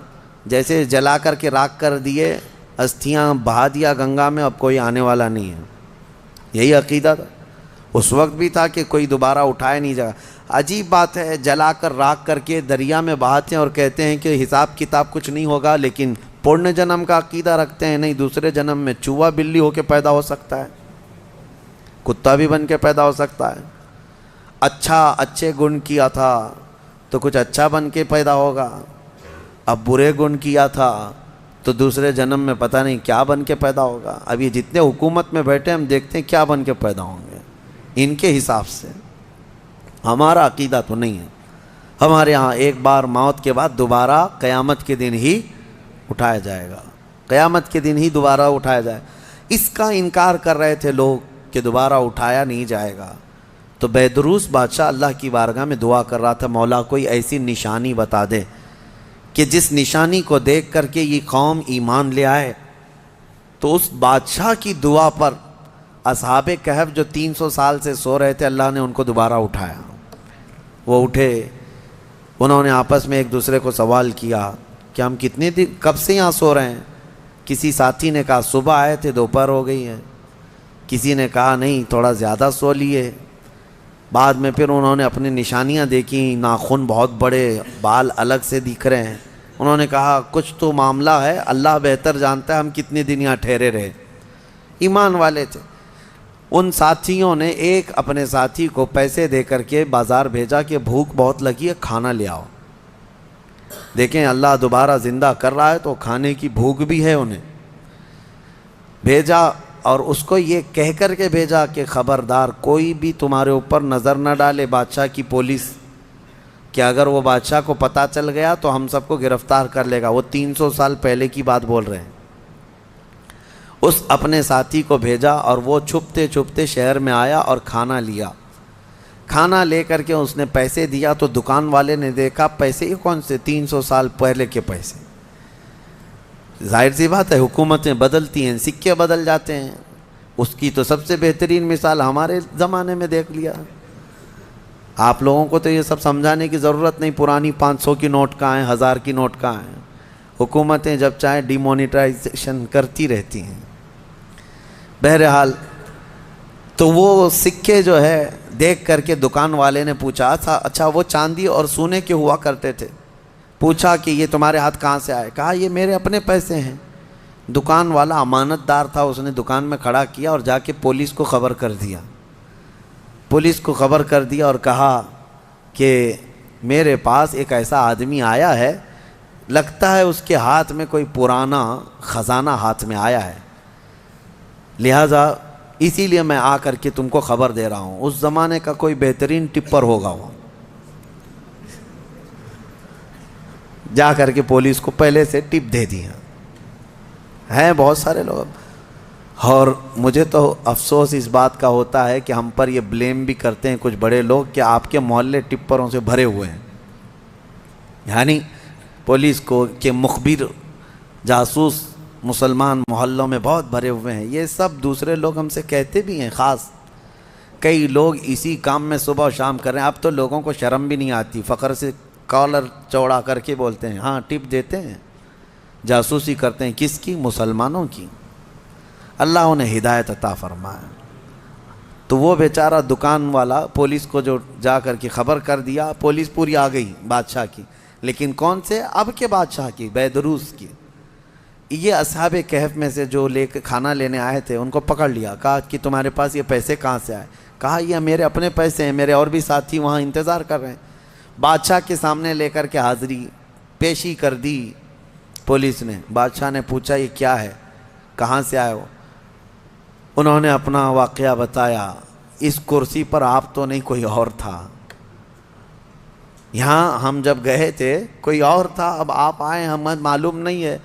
جیسے جلا کر کے راکھ کر دیے، استھیاں بہا دیا گنگا میں، اب کوئی آنے والا نہیں ہے۔ یہی عقیدہ تھا اس وقت بھی تھا کہ کوئی دوبارہ اٹھائے نہیں جائے۔ عجیب بات ہے، جلا کر راکھ کر کے دریا میں بہاتے ہیں اور کہتے ہیں کہ حساب کتاب کچھ نہیں ہوگا، لیکن پورن جنم کا عقیدہ رکھتے ہیں، نہیں دوسرے جنم میں چوہا بلی ہو کے پیدا ہو سکتا ہے، کتا بھی بن کے پیدا ہو سکتا ہے۔ اچھے گن کیا تھا تو کچھ اچھا بن کے پیدا ہوگا، اب برے گن کیا تھا تو دوسرے جنم میں پتہ نہیں کیا بن کے پیدا ہوگا۔ اب یہ جتنے حکومت میں بیٹھے ہم دیکھتے ہیں کیا بن کے پیدا ہوں گے ان کے حساب سے۔ ہمارا عقیدہ تو نہیں ہے، ہمارے ہاں ایک بار موت کے بعد دوبارہ قیامت کے دن ہی اٹھایا جائے گا، قیامت کے دن ہی دوبارہ اٹھایا جائے۔ اس کا انکار کر رہے تھے لوگ کہ دوبارہ اٹھایا نہیں جائے گا۔ تو بیدروس بادشاہ اللہ کی بارگاہ میں دعا کر رہا تھا، مولا کوئی ایسی نشانی بتا دے کہ جس نشانی کو دیکھ کر کے یہ قوم ایمان لے آئے۔ تو اس بادشاہ کی دعا پر اصحاب کہف جو 300 سال سے سو رہے تھے، اللہ نے ان کو دوبارہ اٹھایا۔ وہ اٹھے، انہوں نے آپس میں ایک دوسرے کو سوال کیا کہ ہم کتنے دن کب سے یہاں سو رہے ہیں؟ کسی ساتھی نے کہا صبح آئے تھے، دوپہر ہو گئی ہے۔ کسی نے کہا نہیں تھوڑا زیادہ سو لیے۔ بعد میں پھر انہوں نے اپنی نشانیاں دیکھیں، ناخن بہت بڑے، بال الگ سے دکھ رہے ہیں۔ انہوں نے کہا کچھ تو معاملہ ہے، اللہ بہتر جانتا ہے ہم کتنے دن یہاں ٹھہرے رہے۔ ایمان والے تھے۔ ان ساتھیوں نے ایک اپنے ساتھی کو پیسے دے کر کے بازار بھیجا کہ بھوک بہت لگی ہے، کھانا لے آؤ۔ دیکھیں اللہ دوبارہ زندہ کر رہا ہے تو کھانے کی بھوک بھی ہے، انہیں بھیجا، اور اس کو یہ کہہ کر کے بھیجا کہ خبردار کوئی بھی تمہارے اوپر نظر نہ ڈالے، بادشاہ کی پولیس، کہ اگر وہ بادشاہ کو پتہ چل گیا تو ہم سب کو گرفتار کر لے گا۔ وہ 300 سال پہلے کی بات بول رہے ہیں۔ اس اپنے ساتھی کو بھیجا اور وہ چھپتے چھپتے شہر میں آیا اور کھانا لیا۔ کھانا لے کر کے اس نے پیسے دیا تو دکان والے نے دیکھا پیسے یہ کون سے، 300 سال پہلے کے پیسے۔ ظاہر سی بات ہے حکومتیں بدلتی ہیں، سکے بدل جاتے ہیں۔ اس کی تو سب سے بہترین مثال ہمارے زمانے میں دیکھ لیا، آپ لوگوں کو تو یہ سب سمجھانے کی ضرورت نہیں، پرانی 500 کی نوٹ کہاں ہیں، 1000 کی نوٹ کہاں ہیں، حکومتیں جب چاہیں ڈی مونیٹائزیشن کرتی رہتی ہیں۔ بہرحال تو وہ سکے جو ہے دیکھ کر کے دکان والے نے پوچھا تھا، اچھا وہ چاندی اور سونے کے ہوا کرتے تھے، پوچھا کہ یہ تمہارے ہاتھ کہاں سے آئے؟ کہا یہ میرے اپنے پیسے ہیں۔ دکان والا امانت دار تھا، اس نے دکان میں کھڑا کیا اور جا کے پولیس کو خبر کر دیا، پولیس کو خبر کر دیا اور کہا کہ میرے پاس ایک ایسا آدمی آیا ہے، لگتا ہے اس کے ہاتھ میں کوئی پرانا خزانہ ہاتھ میں آیا ہے، لہٰذا اسی لیے میں آ کر کے تم کو خبر دے رہا ہوں۔ اس زمانے کا کوئی بہترین ٹپر ہوگا وہ، جا کر کے پولیس کو پہلے سے ٹپ دے دیا۔ ہیں بہت سارے لوگ، اور مجھے تو افسوس اس بات کا ہوتا ہے کہ ہم پر یہ بلیم بھی کرتے ہیں کچھ بڑے لوگ کہ آپ کے محلے ٹپروں سے بھرے ہوئے ہیں، یعنی پولیس کو کہ مخبر جاسوس مسلمان محلوں میں بہت بھرے ہوئے ہیں۔ یہ سب دوسرے لوگ ہم سے کہتے بھی ہیں، خاص کئی لوگ اسی کام میں صبح و شام کر رہے ہیں۔ اب تو لوگوں کو شرم بھی نہیں آتی، فخر سے کالر چوڑا کر کے بولتے ہیں ہاں ٹپ دیتے ہیں، جاسوسی کرتے ہیں، کس کی؟ مسلمانوں کی۔ اللہ انہیں ہدایت عطا فرمائے۔ تو وہ بیچارہ دکان والا پولیس کو جو جا کر کے خبر کر دیا، پولیس پوری آ گئی بادشاہ کی، لیکن کون سے؟ اب کے بادشاہ کی، بیدروس کی۔ یہ اصحاب کہف میں سے جو لے کے کھانا لینے آئے تھے ان کو پکڑ لیا، کہا کہ تمہارے پاس یہ پیسے کہاں سے آئے؟ کہا یہ میرے اپنے پیسے ہیں، میرے اور بھی ساتھی وہاں انتظار کر رہے ہیں۔ بادشاہ کے سامنے لے کر کے حاضری پیشی کر دی پولیس نے۔ بادشاہ نے پوچھا یہ کیا ہے، کہاں سے آئے ہو؟ انہوں نے اپنا واقعہ بتایا، اس کرسی پر آپ تو نہیں کوئی اور تھا، یہاں ہم جب گئے تھے کوئی اور تھا، اب آپ آئے ہمیں معلوم نہیں ہے،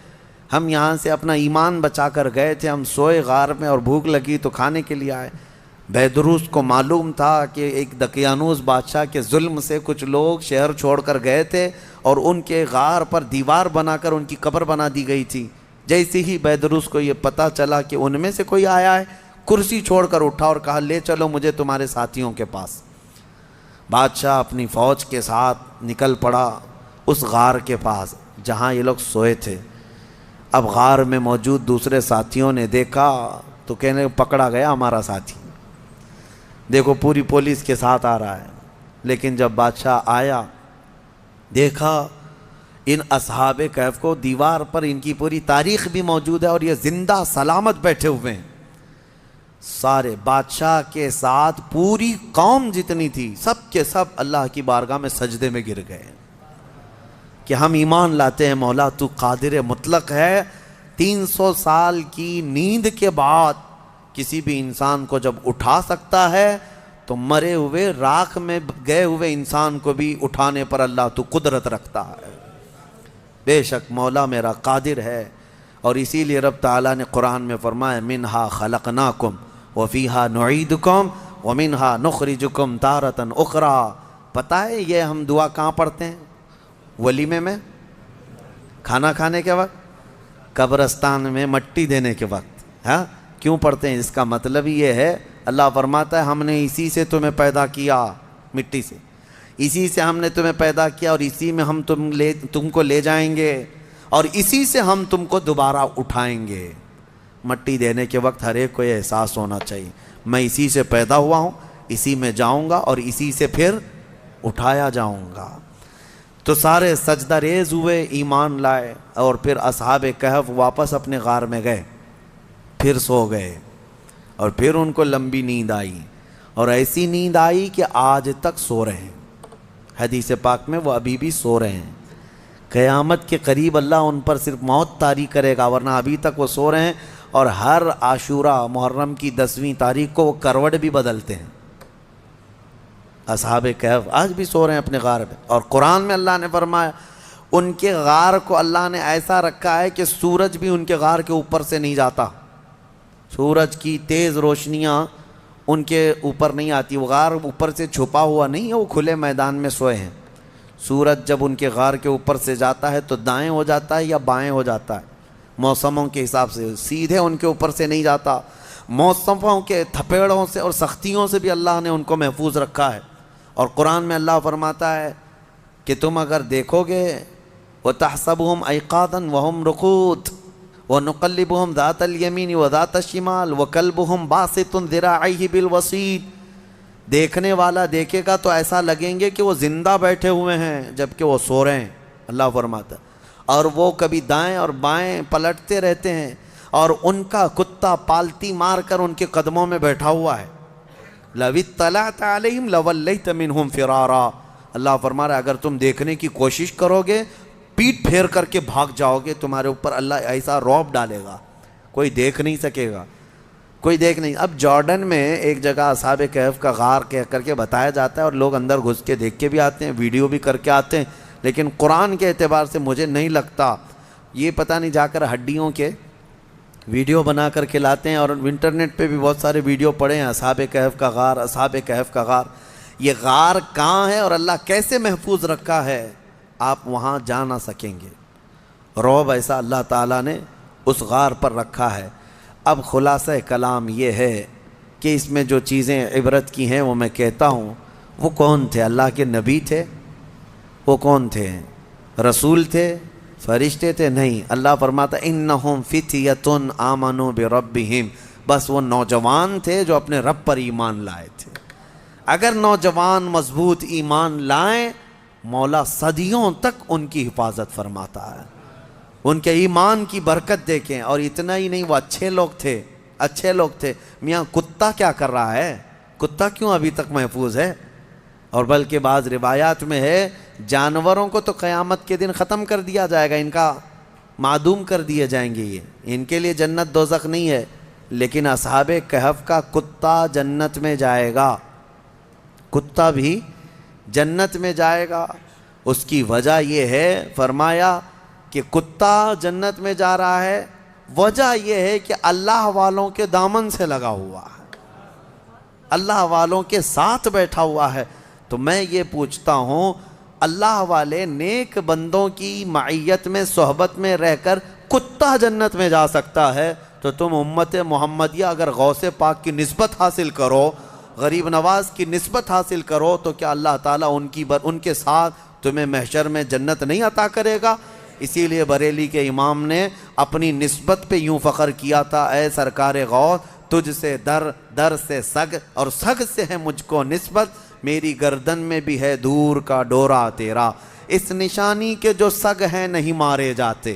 ہم یہاں سے اپنا ایمان بچا کر گئے تھے، ہم سوئے غار میں اور بھوک لگی تو کھانے کے لیے آئے۔ بیدروس کو معلوم تھا کہ ایک دقیانوس بادشاہ کے ظلم سے کچھ لوگ شہر چھوڑ کر گئے تھے اور ان کے غار پر دیوار بنا کر ان کی قبر بنا دی گئی تھی۔ جیسے ہی بیدروس کو یہ پتہ چلا کہ ان میں سے کوئی آیا ہے، کرسی چھوڑ کر اٹھا اور کہا لے چلو مجھے تمہارے ساتھیوں کے پاس۔ بادشاہ اپنی فوج کے ساتھ نکل پڑا اس غار کے پاس جہاں یہ لوگ سوئے تھے۔ اب غار میں موجود دوسرے ساتھیوں نے دیکھا تو کہنے پکڑا گیا ہمارا ساتھی، دیکھو پوری پولیس کے ساتھ آ رہا ہے۔ لیکن جب بادشاہ آیا دیکھا ان اصحاب کہف کو، دیوار پر ان کی پوری تاریخ بھی موجود ہے اور یہ زندہ سلامت بیٹھے ہوئے ہیں۔ سارے بادشاہ کے ساتھ پوری قوم جتنی تھی سب کے سب اللہ کی بارگاہ میں سجدے میں گر گئے کہ ہم ایمان لاتے ہیں مولا تو قادر مطلق ہے۔ 300 سال کی نیند کے بعد کسی بھی انسان کو جب اٹھا سکتا ہے تو مرے ہوئے راکھ میں گئے ہوئے انسان کو بھی اٹھانے پر اللہ تو قدرت رکھتا ہے۔ بے شک مولا میرا قادر ہے، اور اسی لیے رب تعالیٰ نے قرآن میں فرمایا منہا خلقناکم وفیہا نعیدکم ومنہا نخرجکم تارۃ اخری۔ پتہ ہے یہ ہم دعا کہاں پڑھتے ہیں؟ ولیمے میں، کھانا کھانے کے وقت، قبرستان میں مٹی دینے کے وقت۔ ہاں کیوں پڑھتے ہیں؟ اس کا مطلب یہ ہے اللہ فرماتا ہے ہم نے اسی سے تمہیں پیدا کیا، مٹی سے، اسی سے ہم نے تمہیں پیدا کیا اور اسی میں ہم تم کو لے جائیں گے اور اسی سے ہم تم کو دوبارہ اٹھائیں گے۔ مٹی دینے کے وقت ہر ایک کو یہ احساس ہونا چاہیے میں اسی سے پیدا ہوا ہوں، اسی میں جاؤں گا اور اسی سے پھر اٹھایا جاؤں گا۔ تو سارے سجدہ ریز ہوئے، ایمان لائے، اور پھر اصحاب کہف واپس اپنے غار میں گئے، پھر سو گئے، اور پھر ان کو لمبی نیند آئی، اور ایسی نیند آئی کہ آج تک سو رہے ہیں۔ حدیث پاک میں وہ ابھی بھی سو رہے ہیں۔ قیامت کے قریب اللہ ان پر صرف موت طاری کرے گا، ورنہ ابھی تک وہ سو رہے ہیں، اور ہر عاشورہ محرم کی 10ویں تاریخ کو وہ کروٹ بھی بدلتے ہیں۔ اصحاب کہف آج بھی سو رہے ہیں اپنے غار میں، اور قرآن میں اللہ نے فرمایا ان کے غار کو اللہ نے ایسا رکھا ہے کہ سورج بھی ان کے غار کے اوپر سے نہیں جاتا، سورج کی تیز روشنیاں ان کے اوپر نہیں آتی، وہ غار اوپر سے چھپا ہوا نہیں ہے، وہ کھلے میدان میں سوئے ہیں۔ سورج جب ان کے غار کے اوپر سے جاتا ہے تو دائیں ہو جاتا ہے یا بائیں ہو جاتا ہے، موسموں کے حساب سے سیدھے ان کے اوپر سے نہیں جاتا، موسموں کے تھپیڑوں سے اور سختیوں سے بھی اللہ نے ان کو محفوظ رکھا ہے، اور قرآن میں اللہ فرماتا ہے کہ تم اگر دیکھو گے وَتَحْسَبُهُمْ أَيْقَاظًا وَهُمْ رُقُودٌ وَنُقَلِّبُهُمْ ذَاتَ الْيَمِينِ وَذَاتَ الشِّمَالِ وَكَلْبُهُمْ بَاسِطٌ ذِرَاعَيْهِ بِالْوَصِيدِ دیکھنے والا دیکھے گا تو ایسا لگیں گے کہ وہ زندہ بیٹھے ہوئے ہیں جبکہ وہ سو رہے ہیں، اللہ فرماتا ہے، اور وہ کبھی دائیں اور بائیں پلٹتے رہتے ہیں، اور ان کا کتا پالتی مار کر ان کے قدموں میں بیٹھا ہوا ہے۔ لَوِ اطَّلَعْتَ عَلَيْهِمْ لَوَلَّيْتَ مِنْهُمْ فِرَارًا، اللہ فرما رہا ہے اگر تم دیکھنے کی کوشش کرو گے پیٹ پھیر کر کے بھاگ جاؤ گے، تمہارے اوپر اللہ ایسا رعب ڈالے گا کوئی دیکھ نہیں سکے گا، کوئی دیکھ نہیں۔ اب جارڈن میں ایک جگہ اصحاب کہف کا غار کہہ کر کے بتایا جاتا ہے، اور لوگ اندر گھس کے دیکھ کے بھی آتے ہیں، ویڈیو بھی کر کے آتے ہیں، لیکن قرآن کے اعتبار سے مجھے نہیں لگتا، یہ پتہ نہیں جا کر ہڈیوں کے ویڈیو بنا کر کے لاتے ہیں، اور انٹرنیٹ پہ بھی بہت سارے ویڈیو پڑے ہیں اصحاب کہف کا غار، اصحاب کہف کا غار۔ یہ غار کہاں ہے اور اللہ کیسے محفوظ رکھا ہے آپ وہاں جا نہ سکیں گے، رعب ایسا اللہ تعالیٰ نے اس غار پر رکھا ہے۔ اب خلاصہ کلام یہ ہے کہ اس میں جو چیزیں عبرت کی ہیں وہ میں کہتا ہوں، وہ کون تھے؟ اللہ کے نبی تھے؟ وہ کون تھے؟ رسول تھے؟ فرشتے تھے؟ نہیں، اللہ فرماتا انہم فتیۃ آمنوا بربہم، بس وہ نوجوان تھے جو اپنے رب پر ایمان لائے تھے۔ اگر نوجوان مضبوط ایمان لائیں مولا صدیوں تک ان کی حفاظت فرماتا ہے، ان کے ایمان کی برکت دیکھیں۔ اور اتنا ہی نہیں، وہ اچھے لوگ تھے، اچھے لوگ تھے۔ میاں کتا کیا کر رہا ہے؟ کتا کیوں ابھی تک محفوظ ہے؟ اور بلکہ بعض روایات میں ہے جانوروں کو تو قیامت کے دن ختم کر دیا جائے گا، ان کا معدوم کر دیے جائیں گے، یہ ان کے لیے جنت دوزخ نہیں ہے، لیکن اصحاب کہف کا کتا جنت میں جائے گا، کتا بھی جنت میں جائے گا۔ اس کی وجہ یہ ہے، فرمایا کہ کتا جنت میں جا رہا ہے، وجہ یہ ہے کہ اللہ والوں کے دامن سے لگا ہوا ہے، اللہ والوں کے ساتھ بیٹھا ہوا ہے۔ تو میں یہ پوچھتا ہوں، اللہ والے نیک بندوں کی معیت میں صحبت میں رہ کر کتا جنت میں جا سکتا ہے، تو تم امت محمدیہ اگر غوث پاک کی نسبت حاصل کرو، غریب نواز کی نسبت حاصل کرو، تو کیا اللہ تعالیٰ ان کے ساتھ تمہیں محشر میں جنت نہیں عطا کرے گا؟ اسی لیے بریلی کے امام نے اپنی نسبت پہ یوں فخر کیا تھا، اے سرکار غوث تجھ سے در، در سے سگ، اور سگ سے ہے مجھ کو نسبت، میری گردن میں بھی ہے دور کا ڈورا تیرا۔ اس نشانی کے جو سگ ہیں نہیں مارے جاتے۔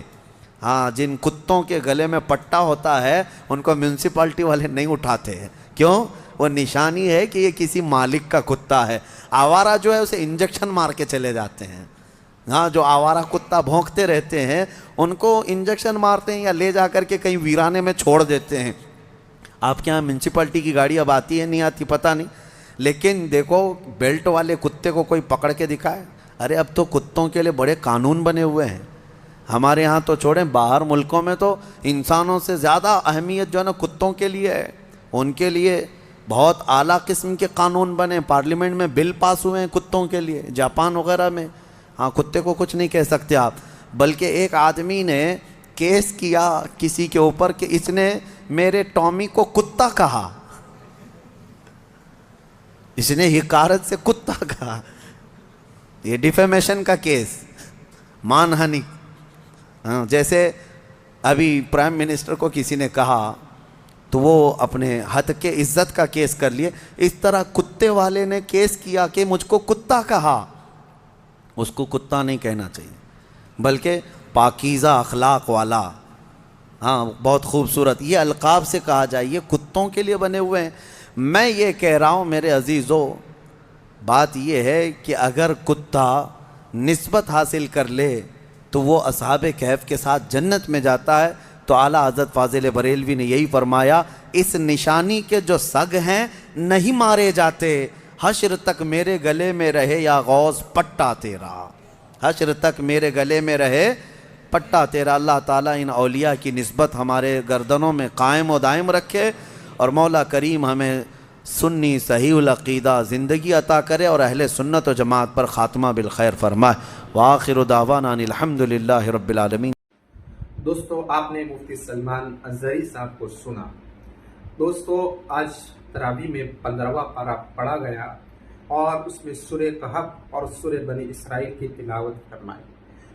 ہاں، جن کتوں کے گلے میں پٹا ہوتا ہے ان کو میونسپلٹی والے نہیں اٹھاتے ہیں، کیوں؟ وہ نشانی ہے کہ یہ کسی مالک کا کتا ہے۔ آوارہ جو ہے اسے انجیکشن مار کے چلے جاتے ہیں، ہاں، جو آوارہ کتا بھونکتے رہتے ہیں ان کو انجیکشن مارتے ہیں یا لے جا کر کے کہیں ویرانے میں چھوڑ دیتے ہیں۔ آپ کے یہاں میونسپلٹی کی گاڑی اب آتی ہے نہیں آتی پتہ نہیں، لیکن دیکھو بیلٹ والے کتے کو کوئی پکڑ کے دکھائے، ارے اب تو کتوں کے لیے بڑے قانون بنے ہوئے ہیں۔ ہمارے ہاں تو چھوڑیں، باہر ملکوں میں تو انسانوں سے زیادہ اہمیت جو ہے نا کتوں کے لیے ہے، ان کے لیے بہت اعلیٰ قسم کے قانون بنے، پارلیمنٹ میں بل پاس ہوئے ہیں کتوں کے لیے، جاپان وغیرہ میں۔ ہاں، کتے کو کچھ نہیں کہہ سکتے آپ، بلکہ ایک آدمی نے کیس کیا کسی کے اوپر کہ اس نے میرے ٹامی کو کتا کہا، اس نے حقارت سے کتا کہا، یہ ڈیفیمیشن کا کیس، مان ہانی۔ ہاں، جیسے ابھی پرائم منسٹر کو کسی نے کہا تو وہ اپنے حد کے عزت کا کیس کر لیے، اس طرح کتے والے نے کیس کیا کہ مجھ کو کتا کہا، اس کو کتا نہیں کہنا چاہیے بلکہ پاکیزہ اخلاق والا۔ ہاں، بہت خوبصورت، یہ القاب سے کہا جائے، یہ کتوں کے لیے بنے ہوئے ہیں۔ میں یہ کہہ رہا ہوں میرے عزیزو، بات یہ ہے کہ اگر کتا نسبت حاصل کر لے تو وہ اصحاب کہف کے ساتھ جنت میں جاتا ہے۔ تو اعلیٰ حضرت فاضل بریلوی نے یہی فرمایا، اس نشانی کے جو سگ ہیں نہیں مارے جاتے، حشر تک میرے گلے میں رہے یا غوث پٹا تیرا، حشر تک میرے گلے میں رہے پٹا تیرا۔ اللہ تعالیٰ ان اولیاء کی نسبت ہمارے گردنوں میں قائم و دائم رکھے، اور مولا کریم ہمیں سنی صحیح العقیدہ زندگی عطا کرے، اور اہل سنت و جماعت پر خاتمہ بالخیر فرمائے۔ وآخر دعوانا ان الحمدللہ رب العالمین۔ دوستو، آپ نے مفتی سلمان ازہری صاحب کو سنا۔ دوستو، آج تراویح میں 15واں پارہ پڑھا گیا، اور اس میں سورہ کہف اور سورہ بنی اسرائیل کی تلاوت فرمائیں۔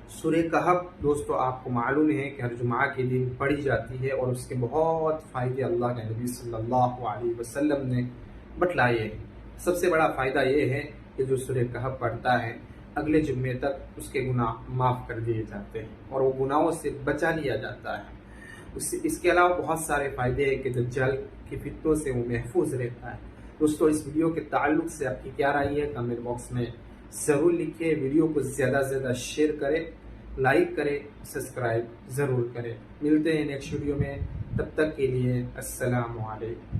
سورہ کہف دوستو آپ کو معلوم ہے کہ ہر جمعہ کے دن پڑھی جاتی ہے اور اس کے بہت فائدے اللہ کے نبی صلی اللہ علیہ وسلم نے بتلائے ہیں۔ سب سے بڑا فائدہ یہ ہے کہ جو سورہ کہف پڑھتا ہے اگلے جمعے تک اس کے گناہ معاف کر دیے جاتے ہیں اور وہ گناہوں سے بچا لیا جاتا ہے۔ اس کے علاوہ بہت سارے فائدے ہیں کہ دجال کی فتنوں سے وہ محفوظ رہتا ہے۔ دوستو اس ویڈیو کے تعلق سے آپ کی کیا رائے ہے کمنٹ باکس میں ضرور لکھیں۔ ویڈیو کو زیادہ سے زیادہ شیئر کریں، لائک کریں، سبسکرائب ضرور کریں۔ ملتے ہیں نیکسٹ ویڈیو میں، تب تک کے لیے السلام علیکم۔